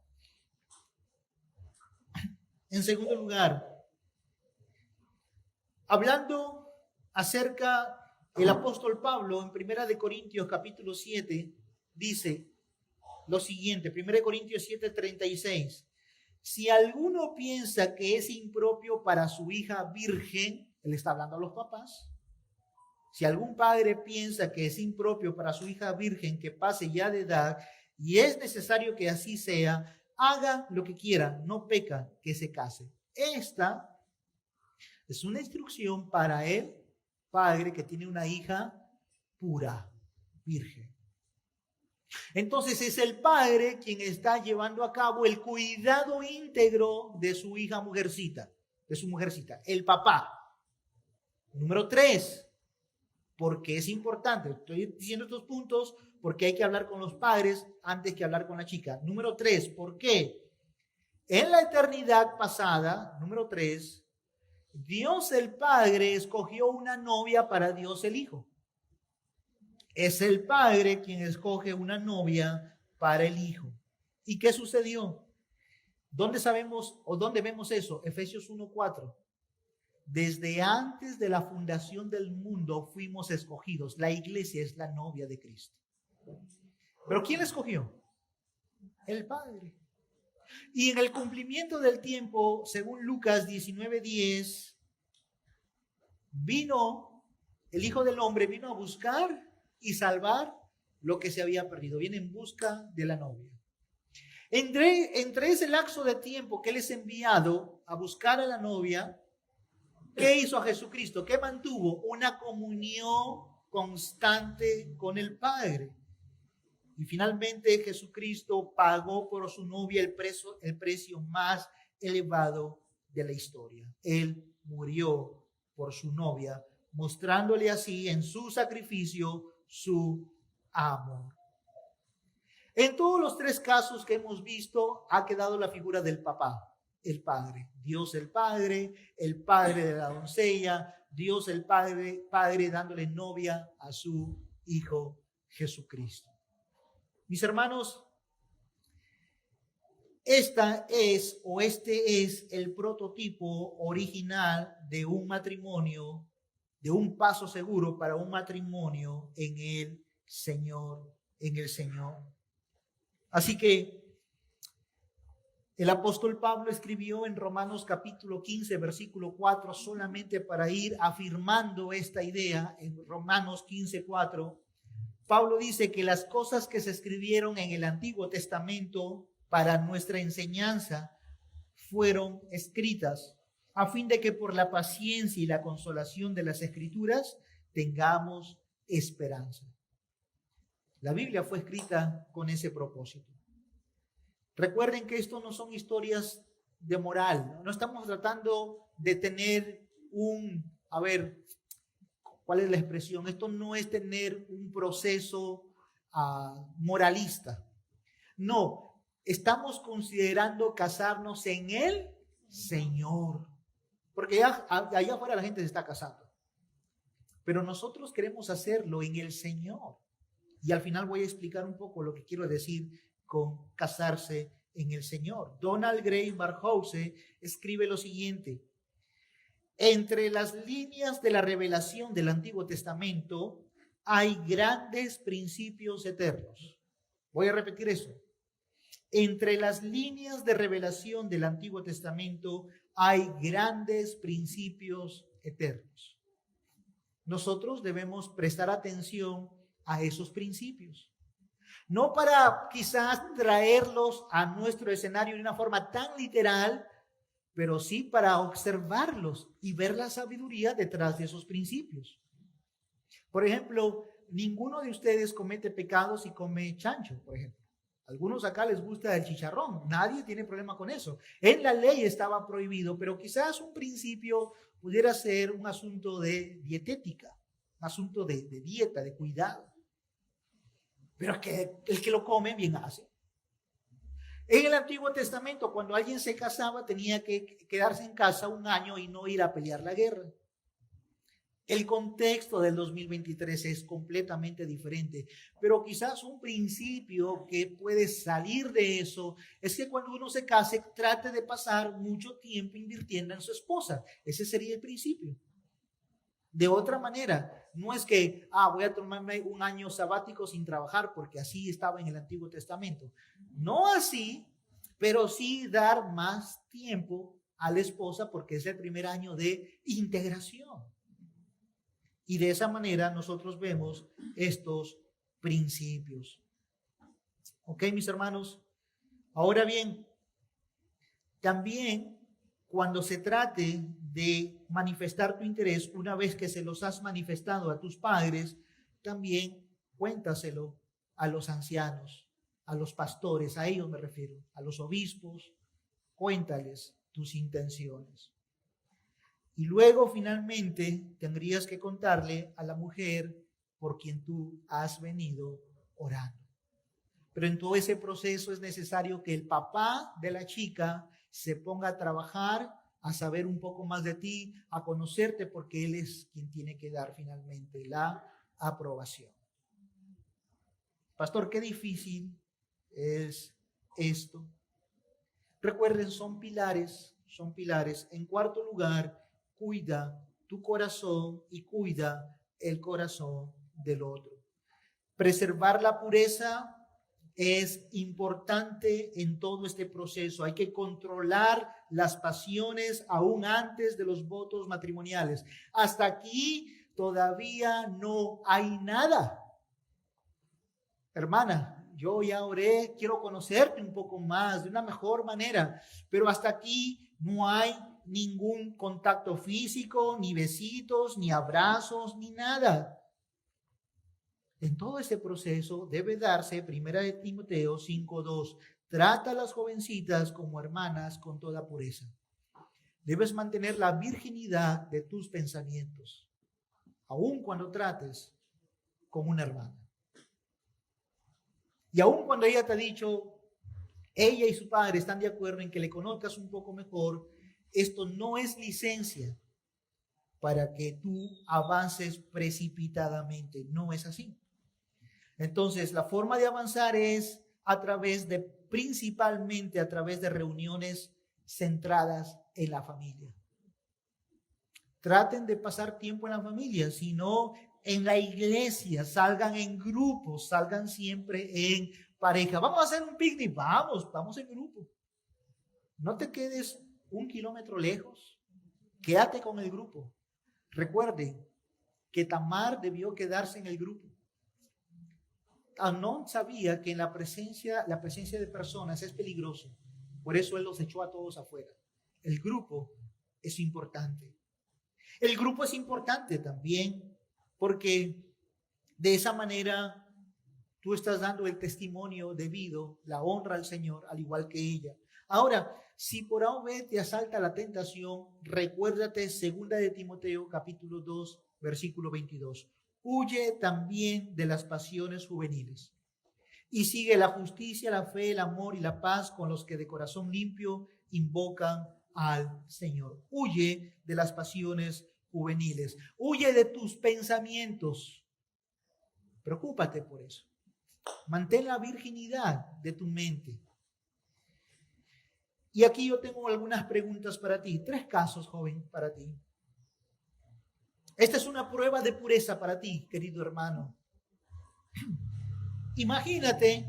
hablando acerca del apóstol Pablo en 1 de Corintios capítulo 7, dice lo siguiente, 1 Corintios 7:36. Si alguno piensa que es impropio para su hija virgen, él está hablando a los papás. Si algún padre piensa que es impropio para su hija virgen que pase ya de edad y es necesario que así sea, haga lo que quiera, no peca que se case. Esta es una instrucción para el padre que tiene una hija pura, virgen. Entonces es el padre quien está llevando a cabo el cuidado íntegro de su hija mujercita, el papá. Número 3, porque es importante, estoy diciendo estos puntos porque hay que hablar con los padres antes que hablar con la chica. Número 3, ¿por qué? En la eternidad pasada, número 3, Dios el Padre escogió una novia para Dios el Hijo. Es el Padre quien escoge una novia para el Hijo. ¿Y qué sucedió? ¿Dónde sabemos o dónde vemos eso? Efesios 1:4. Desde antes de la fundación del mundo fuimos escogidos. La iglesia es la novia de Cristo. ¿Pero quién la escogió? El Padre. Y en el cumplimiento del tiempo, según Lucas 19:10, el Hijo del Hombre vino a buscar y salvar lo que se había perdido. Viene en busca de la novia. Entre ese lapso de tiempo que Él es enviado a buscar a la novia, ¿qué hizo a Jesucristo? ¿Qué mantuvo? Una comunión constante con el Padre. Y finalmente Jesucristo pagó por su novia el precio más elevado de la historia. Él murió por su novia, mostrándole así en su sacrificio su amor. En todos los 3 casos que hemos visto ha quedado la figura del papá, el padre. Dios el padre de la doncella, Dios el padre dándole novia a su Hijo Jesucristo. Mis hermanos, este es el prototipo original de un matrimonio, de un paso seguro para un matrimonio en el Señor. Así que el apóstol Pablo escribió en Romanos capítulo 15, versículo 4, solamente para ir afirmando esta idea, en Romanos 15:4, Pablo dice que las cosas que se escribieron en el Antiguo Testamento para nuestra enseñanza fueron escritas a fin de que por la paciencia y la consolación de las Escrituras tengamos esperanza. La Biblia fue escrita con ese propósito. Recuerden que esto no son historias de moral, no estamos tratando de tener ¿cuál es la expresión? Esto no es tener un proceso moralista. No, estamos considerando casarnos en el Señor. Porque allá afuera la gente se está casando. Pero nosotros queremos hacerlo en el Señor. Y al final voy a explicar un poco lo que quiero decir con casarse en el Señor. Donald Gray Barhouse escribe lo siguiente: entre las líneas de la revelación del Antiguo Testamento hay grandes principios eternos. Voy a repetir eso. Entre las líneas de revelación del Antiguo Testamento hay grandes principios eternos. Nosotros debemos prestar atención a esos principios. No para quizás traerlos a nuestro escenario de una forma tan literal, pero sí para observarlos y ver la sabiduría detrás de esos principios. Por ejemplo, ninguno de ustedes comete pecados si come chancho, por ejemplo. Algunos acá les gusta el chicharrón, nadie tiene problema con eso. En la ley estaba prohibido, pero quizás un principio pudiera ser un asunto de dietética, un asunto de dieta, de cuidado. Pero que el que lo come bien hace. En el Antiguo Testamento, cuando alguien se casaba, tenía que quedarse en casa un año y no ir a pelear la guerra. El contexto del 2023 es completamente diferente, pero quizás un principio que puede salir de eso es que cuando uno se case, trate de pasar mucho tiempo invirtiendo en su esposa. Ese sería el principio. De otra manera, no es que, voy a tomarme un año sabático sin trabajar, porque así estaba en el Antiguo Testamento. No así, pero sí dar más tiempo a la esposa porque es el primer año de integración. Y de esa manera nosotros vemos estos principios. ¿Ok, mis hermanos? Ahora bien, también cuando se trate de manifestar tu interés, una vez que se los has manifestado a tus padres, también cuéntaselo a los ancianos, a los pastores, a ellos me refiero, a los obispos, cuéntales tus intenciones. Y luego finalmente tendrías que contarle a la mujer por quien tú has venido orando. Pero en todo ese proceso es necesario que el papá de la chica se ponga a trabajar, a saber un poco más de ti, a conocerte, porque él es quien tiene que dar finalmente la aprobación. Pastor, qué difícil es esto. Recuerden, son pilares. En cuarto lugar, cuida tu corazón y cuida el corazón del otro. Preservar la pureza es importante en todo este proceso. Hay que controlar las pasiones aún antes de los votos matrimoniales. Hasta aquí todavía no hay nada. Hermana, yo ya oré, quiero conocerte un poco más, de una mejor manera, pero hasta aquí no hay ningún contacto físico, ni besitos, ni abrazos, ni nada. En todo este proceso debe darse 1 Timoteo 5:2. Trata a las jovencitas como hermanas con toda pureza. Debes mantener la virginidad de tus pensamientos, aun cuando trates con una hermana. Y aun cuando ella te ha dicho, ella y su padre están de acuerdo en que le conozcas un poco mejor, esto no es licencia para que tú avances precipitadamente. No es así. Entonces, la forma de avanzar es principalmente a través de reuniones centradas en la familia. Traten de pasar tiempo en la familia, si no en la iglesia, salgan en grupos, salgan siempre en pareja. Vamos a hacer un picnic, vamos en grupo. No te quedes 1 kilómetro lejos, quédate con el grupo. Recuerden que Tamar debió quedarse en el grupo. Amnón sabía que en la presencia de personas es peligroso. Por eso él los echó a todos afuera. El grupo es importante. El grupo es importante también porque de esa manera tú estás dando el testimonio debido, la honra al Señor, al igual que ella. Ahora, si por A o B te asalta la tentación, recuérdate 2 de Timoteo capítulo 2, versículo 22. Huye también de las pasiones juveniles y sigue la justicia, la fe, el amor y la paz con los que de corazón limpio invocan al Señor. Huye de las pasiones juveniles. Huye de tus pensamientos. Preocúpate por eso. Mantén la virginidad de tu mente. Y aquí yo tengo algunas preguntas para ti. 3 casos, joven, para ti. Esta es una prueba de pureza para ti, querido hermano. Imagínate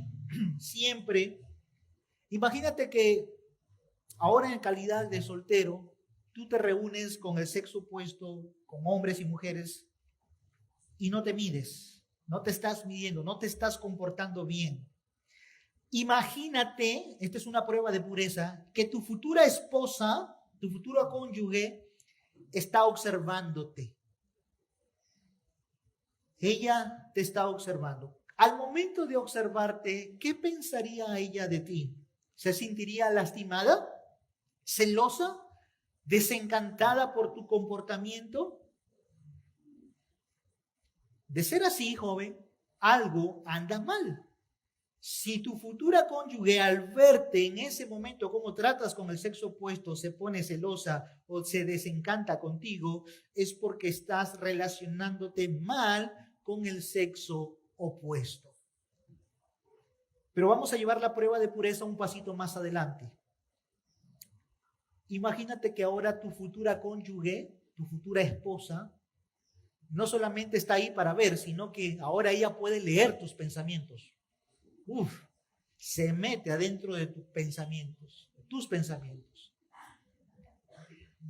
que ahora en calidad de soltero, tú te reúnes con el sexo opuesto, con hombres y mujeres, y no te mides, no te estás midiendo, no te estás comportando bien. Imagínate, esta es una prueba de pureza, que tu futura esposa, tu futuro cónyuge, está observándote. Ella te está observando. Al momento de observarte, ¿qué pensaría ella de ti? ¿Se sentiría lastimada? ¿Celosa? ¿Desencantada por tu comportamiento? De ser así, joven, algo anda mal. Si tu futura cónyuge al verte en ese momento cómo tratas con el sexo opuesto se pone celosa o se desencanta contigo, es porque estás relacionándote mal con el sexo opuesto. Pero vamos a llevar la prueba de pureza un pasito más adelante. Imagínate que ahora tu futura cónyuge, tu futura esposa, no solamente está ahí para ver, sino que ahora ella puede leer tus pensamientos. Se mete adentro de tus pensamientos.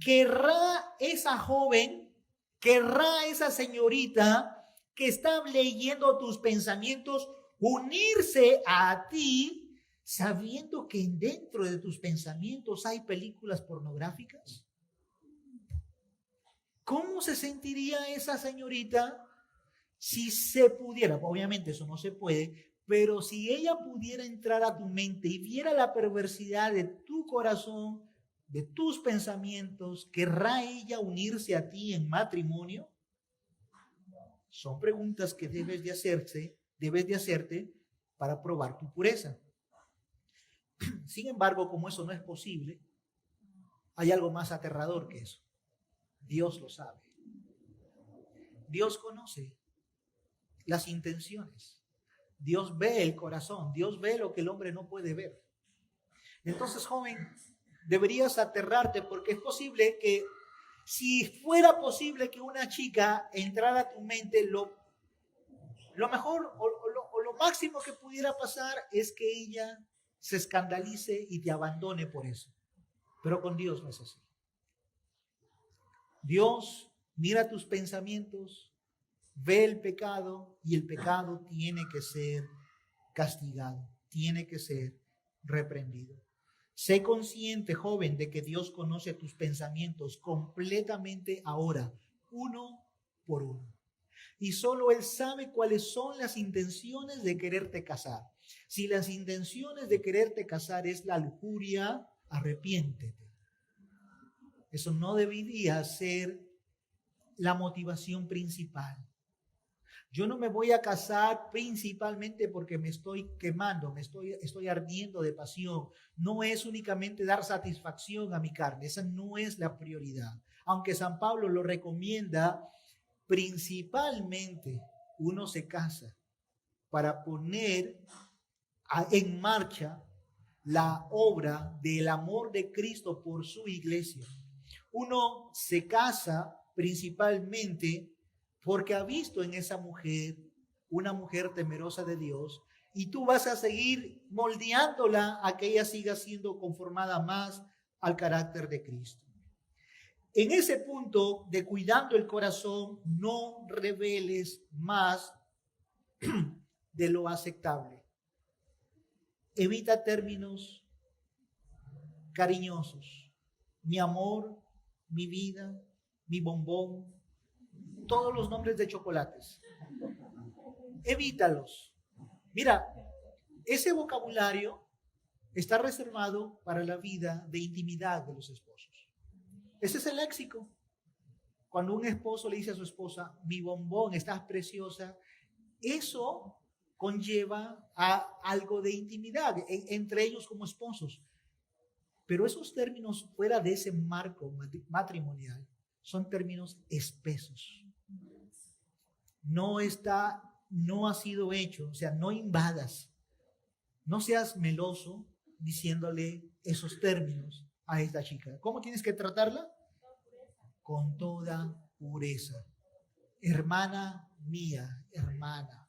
¿Querrá esa joven, querrá esa señorita que está leyendo tus pensamientos unirse a ti sabiendo que dentro de tus pensamientos hay películas pornográficas? ¿Cómo se sentiría esa señorita si se pudiera? Obviamente eso no se puede, pero si ella pudiera entrar a tu mente y viera la perversidad de tu corazón, de tus pensamientos, ¿querrá ella unirse a ti en matrimonio? Son preguntas que debes de hacerte para probar tu pureza. Sin embargo, como eso no es posible, hay algo más aterrador que eso. Dios lo sabe. Dios conoce las intenciones. Dios ve el corazón. Dios ve lo que el hombre no puede ver. Entonces, joven, deberías aterrarte porque es posible que, si fuera posible que una chica entrara a tu mente, lo mejor o lo máximo que pudiera pasar es que ella se escandalice y te abandone por eso. Pero con Dios no es así. Dios mira tus pensamientos, ve el pecado y el pecado tiene que ser castigado, tiene que ser reprendido. Sé consciente, joven, de que Dios conoce tus pensamientos completamente ahora, uno por uno. Y solo Él sabe cuáles son las intenciones de quererte casar. Si las intenciones de quererte casar es la lujuria, arrepiéntete. Eso no debería ser la motivación principal. Yo no me voy a casar principalmente porque me estoy quemando, estoy ardiendo de pasión. No es únicamente dar satisfacción a mi carne, esa no es la prioridad. Aunque San Pablo lo recomienda, principalmente uno se casa para poner en marcha la obra del amor de Cristo por su iglesia. Uno se casa principalmente porque ha visto en esa mujer una mujer temerosa de Dios y tú vas a seguir moldeándola a que ella siga siendo conformada más al carácter de Cristo. En ese punto de cuidando el corazón, no reveles más de lo aceptable. Evita términos cariñosos. Mi amor, mi vida, mi bombón, todos los nombres de chocolates. Evítalos. Mira, ese vocabulario está reservado para la vida de intimidad de los esposos. Ese es el léxico. Cuando un esposo le dice a su esposa, mi bombón, estás preciosa, eso conlleva a algo de intimidad entre ellos como esposos. Pero esos términos fuera de ese marco matrimonial son términos espesos. No ha sido hecho, o sea, no invadas, no seas meloso diciéndole esos términos a esta chica. ¿Cómo tienes que tratarla? Con toda pureza. Hermana mía, hermana.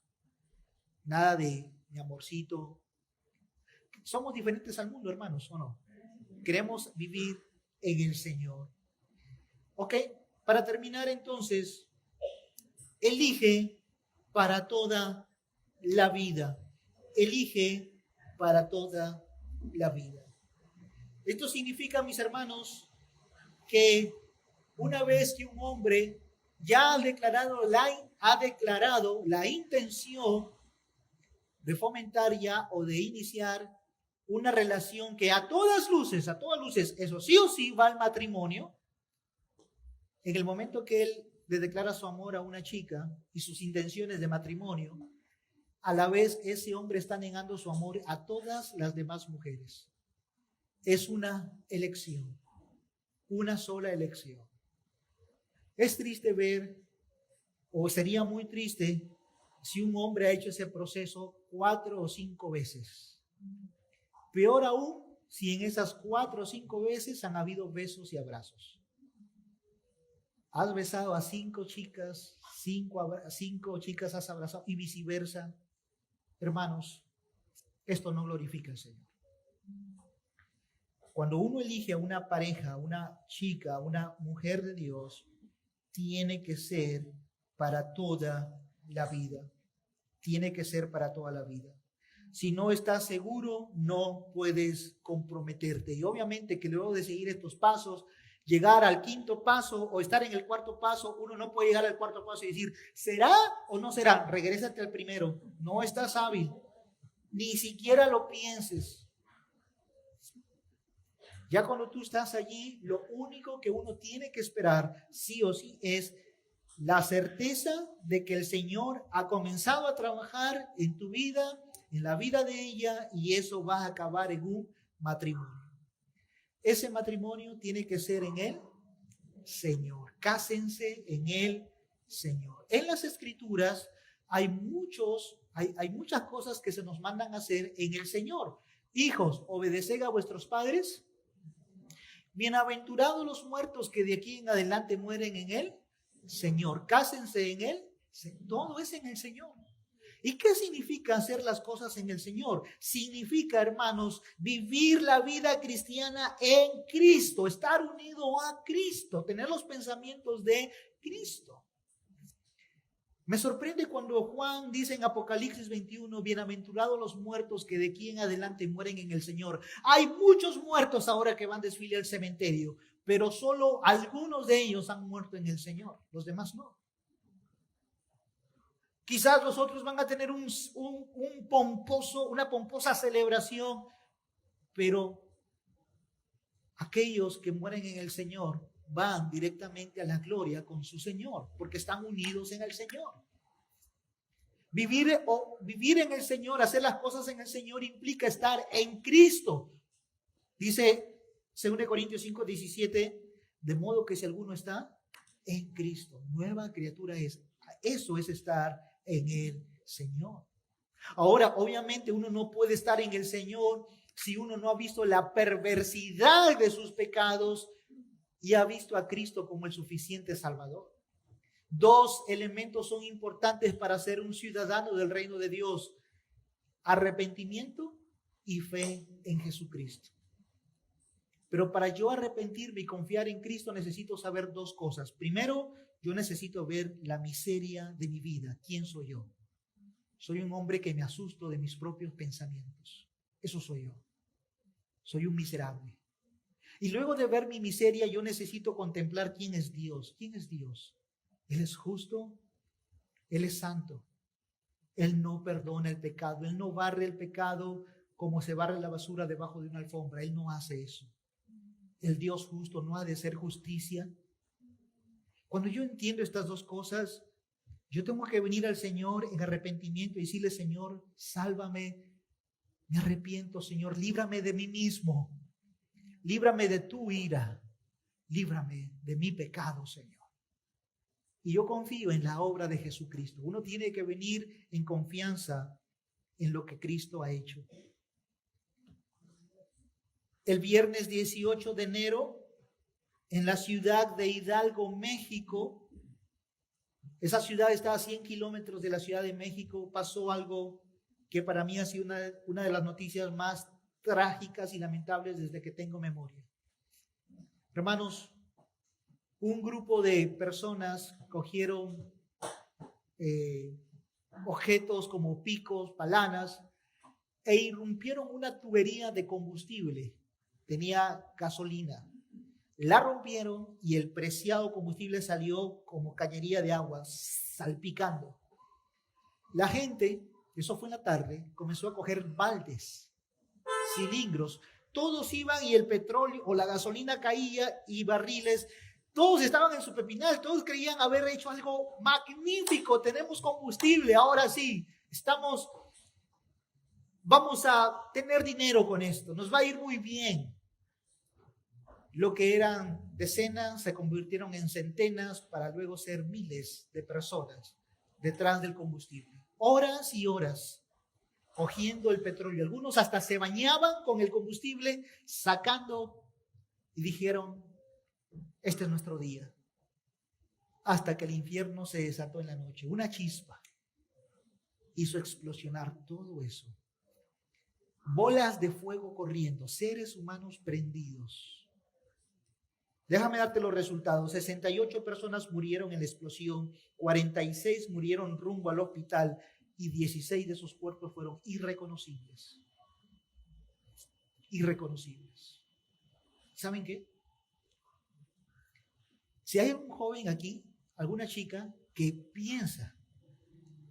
Nada de mi amorcito. Somos diferentes al mundo, hermanos, ¿o no? Queremos vivir en el Señor. Ok, para terminar entonces, elige para toda la vida. Elige para toda la vida. Esto significa, mis hermanos, que una vez que un hombre ya ha declarado la intención de fomentar ya o de iniciar una relación que a todas luces, eso sí o sí va al matrimonio, en el momento que él le declara su amor a una chica y sus intenciones de matrimonio, a la vez ese hombre está negando su amor a todas las demás mujeres. Es una elección, una sola elección. Es triste ver, o sería muy triste, si un hombre ha hecho ese proceso 4 o 5 veces. Peor aún, si en esas 4 o 5 veces han habido besos y abrazos. Has besado a 5 chicas, 5 chicas has abrazado y viceversa. Hermanos, esto no glorifica al Señor. Cuando uno elige a una pareja, una chica, una mujer de Dios, tiene que ser para toda la vida. Tiene que ser para toda la vida. Si no estás seguro, no puedes comprometerte. Y obviamente que luego de seguir estos pasos, llegar al 5.º paso o estar en el 4.º paso, uno no puede llegar al 4.º paso y decir, ¿será o no será? Regrésate al primero. No estás hábil. Ni siquiera lo pienses. Ya cuando tú estás allí, lo único que uno tiene que esperar, sí o sí, es la certeza de que el Señor ha comenzado a trabajar en tu vida, en la vida de ella, y eso va a acabar en un matrimonio. Ese matrimonio tiene que ser en el Señor. Cásense en el Señor. En las Escrituras hay muchas cosas que se nos mandan a hacer en el Señor. Hijos, obedeced a vuestros padres. Bienaventurados los muertos que de aquí en adelante mueren en el Señor. Cásense en él. Todo es en el Señor. ¿Y qué significa hacer las cosas en el Señor? Significa, hermanos, vivir la vida cristiana en Cristo, estar unido a Cristo, tener los pensamientos de Cristo. Me sorprende cuando Juan dice en Apocalipsis 21, bienaventurados los muertos que de aquí en adelante mueren en el Señor. Hay muchos muertos ahora que van desfile al cementerio, pero solo algunos de ellos han muerto en el Señor, los demás no. Quizás los otros van a tener una pomposa celebración, pero aquellos que mueren en el Señor van directamente a la gloria con su Señor, porque están unidos en el Señor. Vivir en el Señor, hacer las cosas en el Señor implica estar en Cristo. Dice 2 Corintios 5:17, de modo que si alguno está en Cristo, nueva criatura es. Eso es estar en el Señor. Ahora, obviamente uno no puede estar en el Señor si uno no ha visto la perversidad de sus pecados y ha visto a Cristo como el suficiente Salvador. 2 elementos son importantes para ser un ciudadano del reino de Dios: arrepentimiento y fe en Jesucristo. Pero para yo arrepentirme y confiar en Cristo necesito saber 2 cosas. Primero, yo necesito ver la miseria de mi vida. ¿Quién soy yo? Soy un hombre que me asusto de mis propios pensamientos. Eso soy yo. Soy un miserable. Y luego de ver mi miseria, yo necesito contemplar quién es Dios. ¿Quién es Dios? Él es justo, Él es santo. Él no perdona el pecado, Él no barre el pecado como se barre la basura debajo de una alfombra. Él no hace eso. El Dios justo no ha de ser justicia. Cuando yo entiendo estas dos cosas, yo tengo que venir al Señor en arrepentimiento y decirle: Señor, sálvame, me arrepiento, Señor, líbrame de mí mismo, líbrame de tu ira, líbrame de mi pecado, Señor. Y yo confío en la obra de Jesucristo. Uno tiene que venir en confianza en lo que Cristo ha hecho. El viernes 18 de enero, en la ciudad de Hidalgo, México, esa ciudad está a 100 kilómetros de la Ciudad de México, pasó algo que para mí ha sido una de las noticias más trágicas y lamentables desde que tengo memoria. Hermanos, un grupo de personas cogieron objetos como picos, palanas, e irrumpieron una tubería de combustible. Tenía gasolina. La rompieron y el preciado combustible salió como cañería de agua, salpicando. La gente, eso fue en la tarde, comenzó a coger baldes, cilindros. Todos iban y el petróleo o la gasolina caía y barriles. Todos estaban en su pepinal, todos creían haber hecho algo magnífico. Tenemos combustible, ahora sí, vamos a tener dinero con esto, nos va a ir muy bien. Lo que eran decenas se convirtieron en centenas para luego ser miles de personas detrás del combustible. Horas y horas cogiendo el petróleo. Algunos hasta se bañaban con el combustible, sacando, y dijeron: este es nuestro día. Hasta que el infierno se desató en la noche. Una chispa hizo explosionar todo eso. Bolas de fuego corriendo, seres humanos prendidos. Déjame darte los resultados. 68 personas murieron en la explosión, 46 murieron rumbo al hospital y 16 de esos cuerpos fueron irreconocibles. Irreconocibles. ¿Saben qué? Si hay un joven aquí, alguna chica que piensa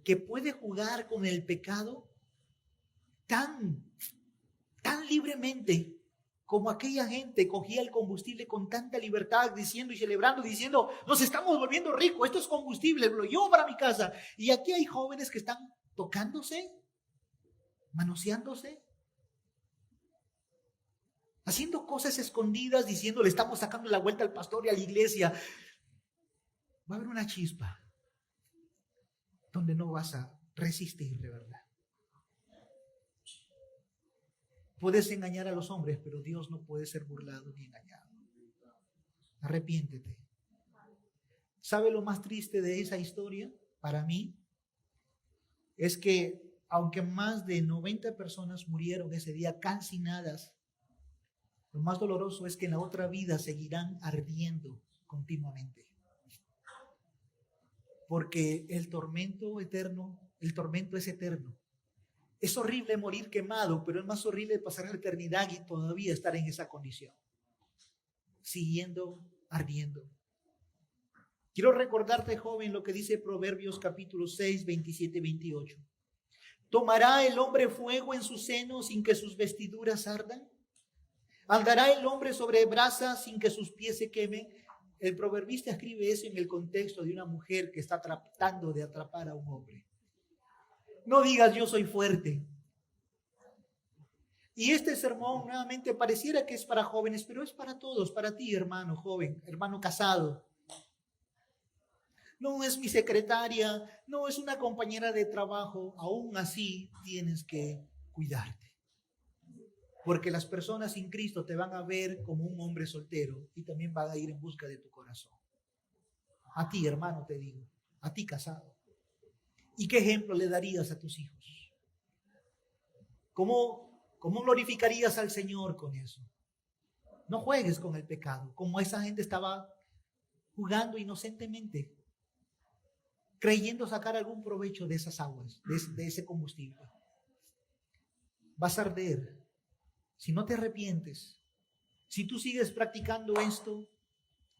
que puede jugar con el pecado tan libremente como aquella gente cogía el combustible con tanta libertad, diciendo y celebrando, diciendo: nos estamos volviendo ricos, esto es combustible, lo llevo para mi casa. Y aquí hay jóvenes que están tocándose, manoseándose, haciendo cosas escondidas, diciendo: le estamos sacando la vuelta al pastor y a la iglesia. Va a haber una chispa donde no vas a resistir de verdad. Puedes engañar a los hombres, pero Dios no puede ser burlado ni engañado. Arrepiéntete. ¿Sabe lo más triste de esa historia? Para mí, es que aunque más de 90 personas murieron ese día calcinadas, lo más doloroso es que en la otra vida seguirán ardiendo continuamente. Porque el tormento es eterno. Es horrible morir quemado, pero es más horrible pasar la eternidad y todavía estar en esa condición, siguiendo ardiendo. Quiero recordarte, joven, lo que dice Proverbios capítulo 6, 27 y 28. ¿Tomará el hombre fuego en su seno sin que sus vestiduras ardan? ¿Andará el hombre sobre brasas sin que sus pies se quemen? El proverbista escribe eso en el contexto de una mujer que está tratando de atrapar a un hombre. No digas: yo soy fuerte. Y este sermón nuevamente pareciera que es para jóvenes, pero es para todos, para ti, hermano joven, hermano casado. No es mi secretaria, no es una compañera de trabajo, aún así tienes que cuidarte. Porque las personas sin Cristo te van a ver como un hombre soltero y también van a ir en busca de tu corazón. A ti, hermano, te digo, a ti casado. ¿Y qué ejemplo le darías a tus hijos? ¿Cómo glorificarías al Señor con eso? No juegues con el pecado, como esa gente estaba jugando inocentemente. creyendo sacar algún provecho de esas aguas, de ese combustible. Vas a arder si no te arrepientes. Si tú sigues practicando esto,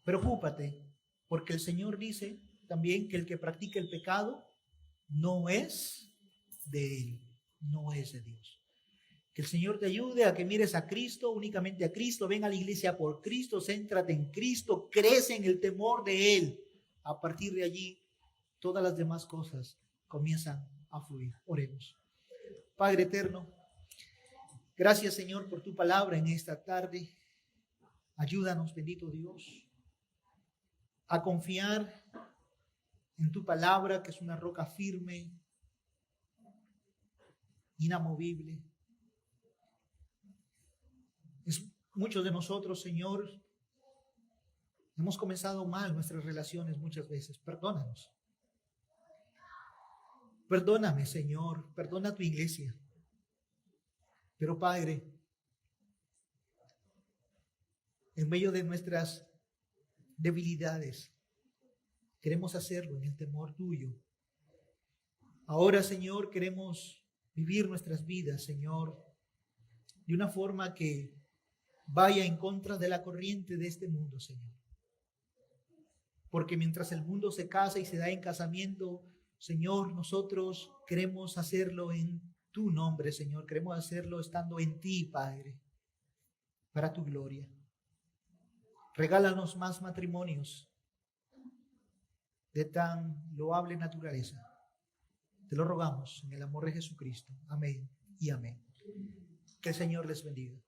preocúpate, porque el Señor dice también que el que practica el pecado no es de Él, no es de Dios. Que el Señor te ayude a que mires a Cristo, únicamente a Cristo. Ven a la iglesia por Cristo, céntrate en Cristo, crece en el temor de Él. A partir de allí, todas las demás cosas comienzan a fluir. Oremos. Padre eterno, gracias, Señor, por tu palabra en esta tarde. Ayúdanos, bendito Dios, a confiar en tu palabra, que es una roca firme, inamovible. Muchos de nosotros, Señor, hemos comenzado mal nuestras relaciones muchas veces. Perdónanos. Perdóname, Señor. Perdona a tu iglesia. Pero, Padre, en medio de nuestras debilidades, queremos hacerlo en el temor tuyo. Ahora, Señor, queremos vivir nuestras vidas, Señor, de una forma que vaya en contra de la corriente de este mundo, Señor. Porque mientras el mundo se casa y se da en casamiento, Señor, nosotros queremos hacerlo en tu nombre, Señor. Queremos hacerlo estando en ti, Padre, para tu gloria. Regálanos más matrimonios de tan loable naturaleza. Te lo rogamos en el amor de Jesucristo. Amén y amén. Que el Señor les bendiga.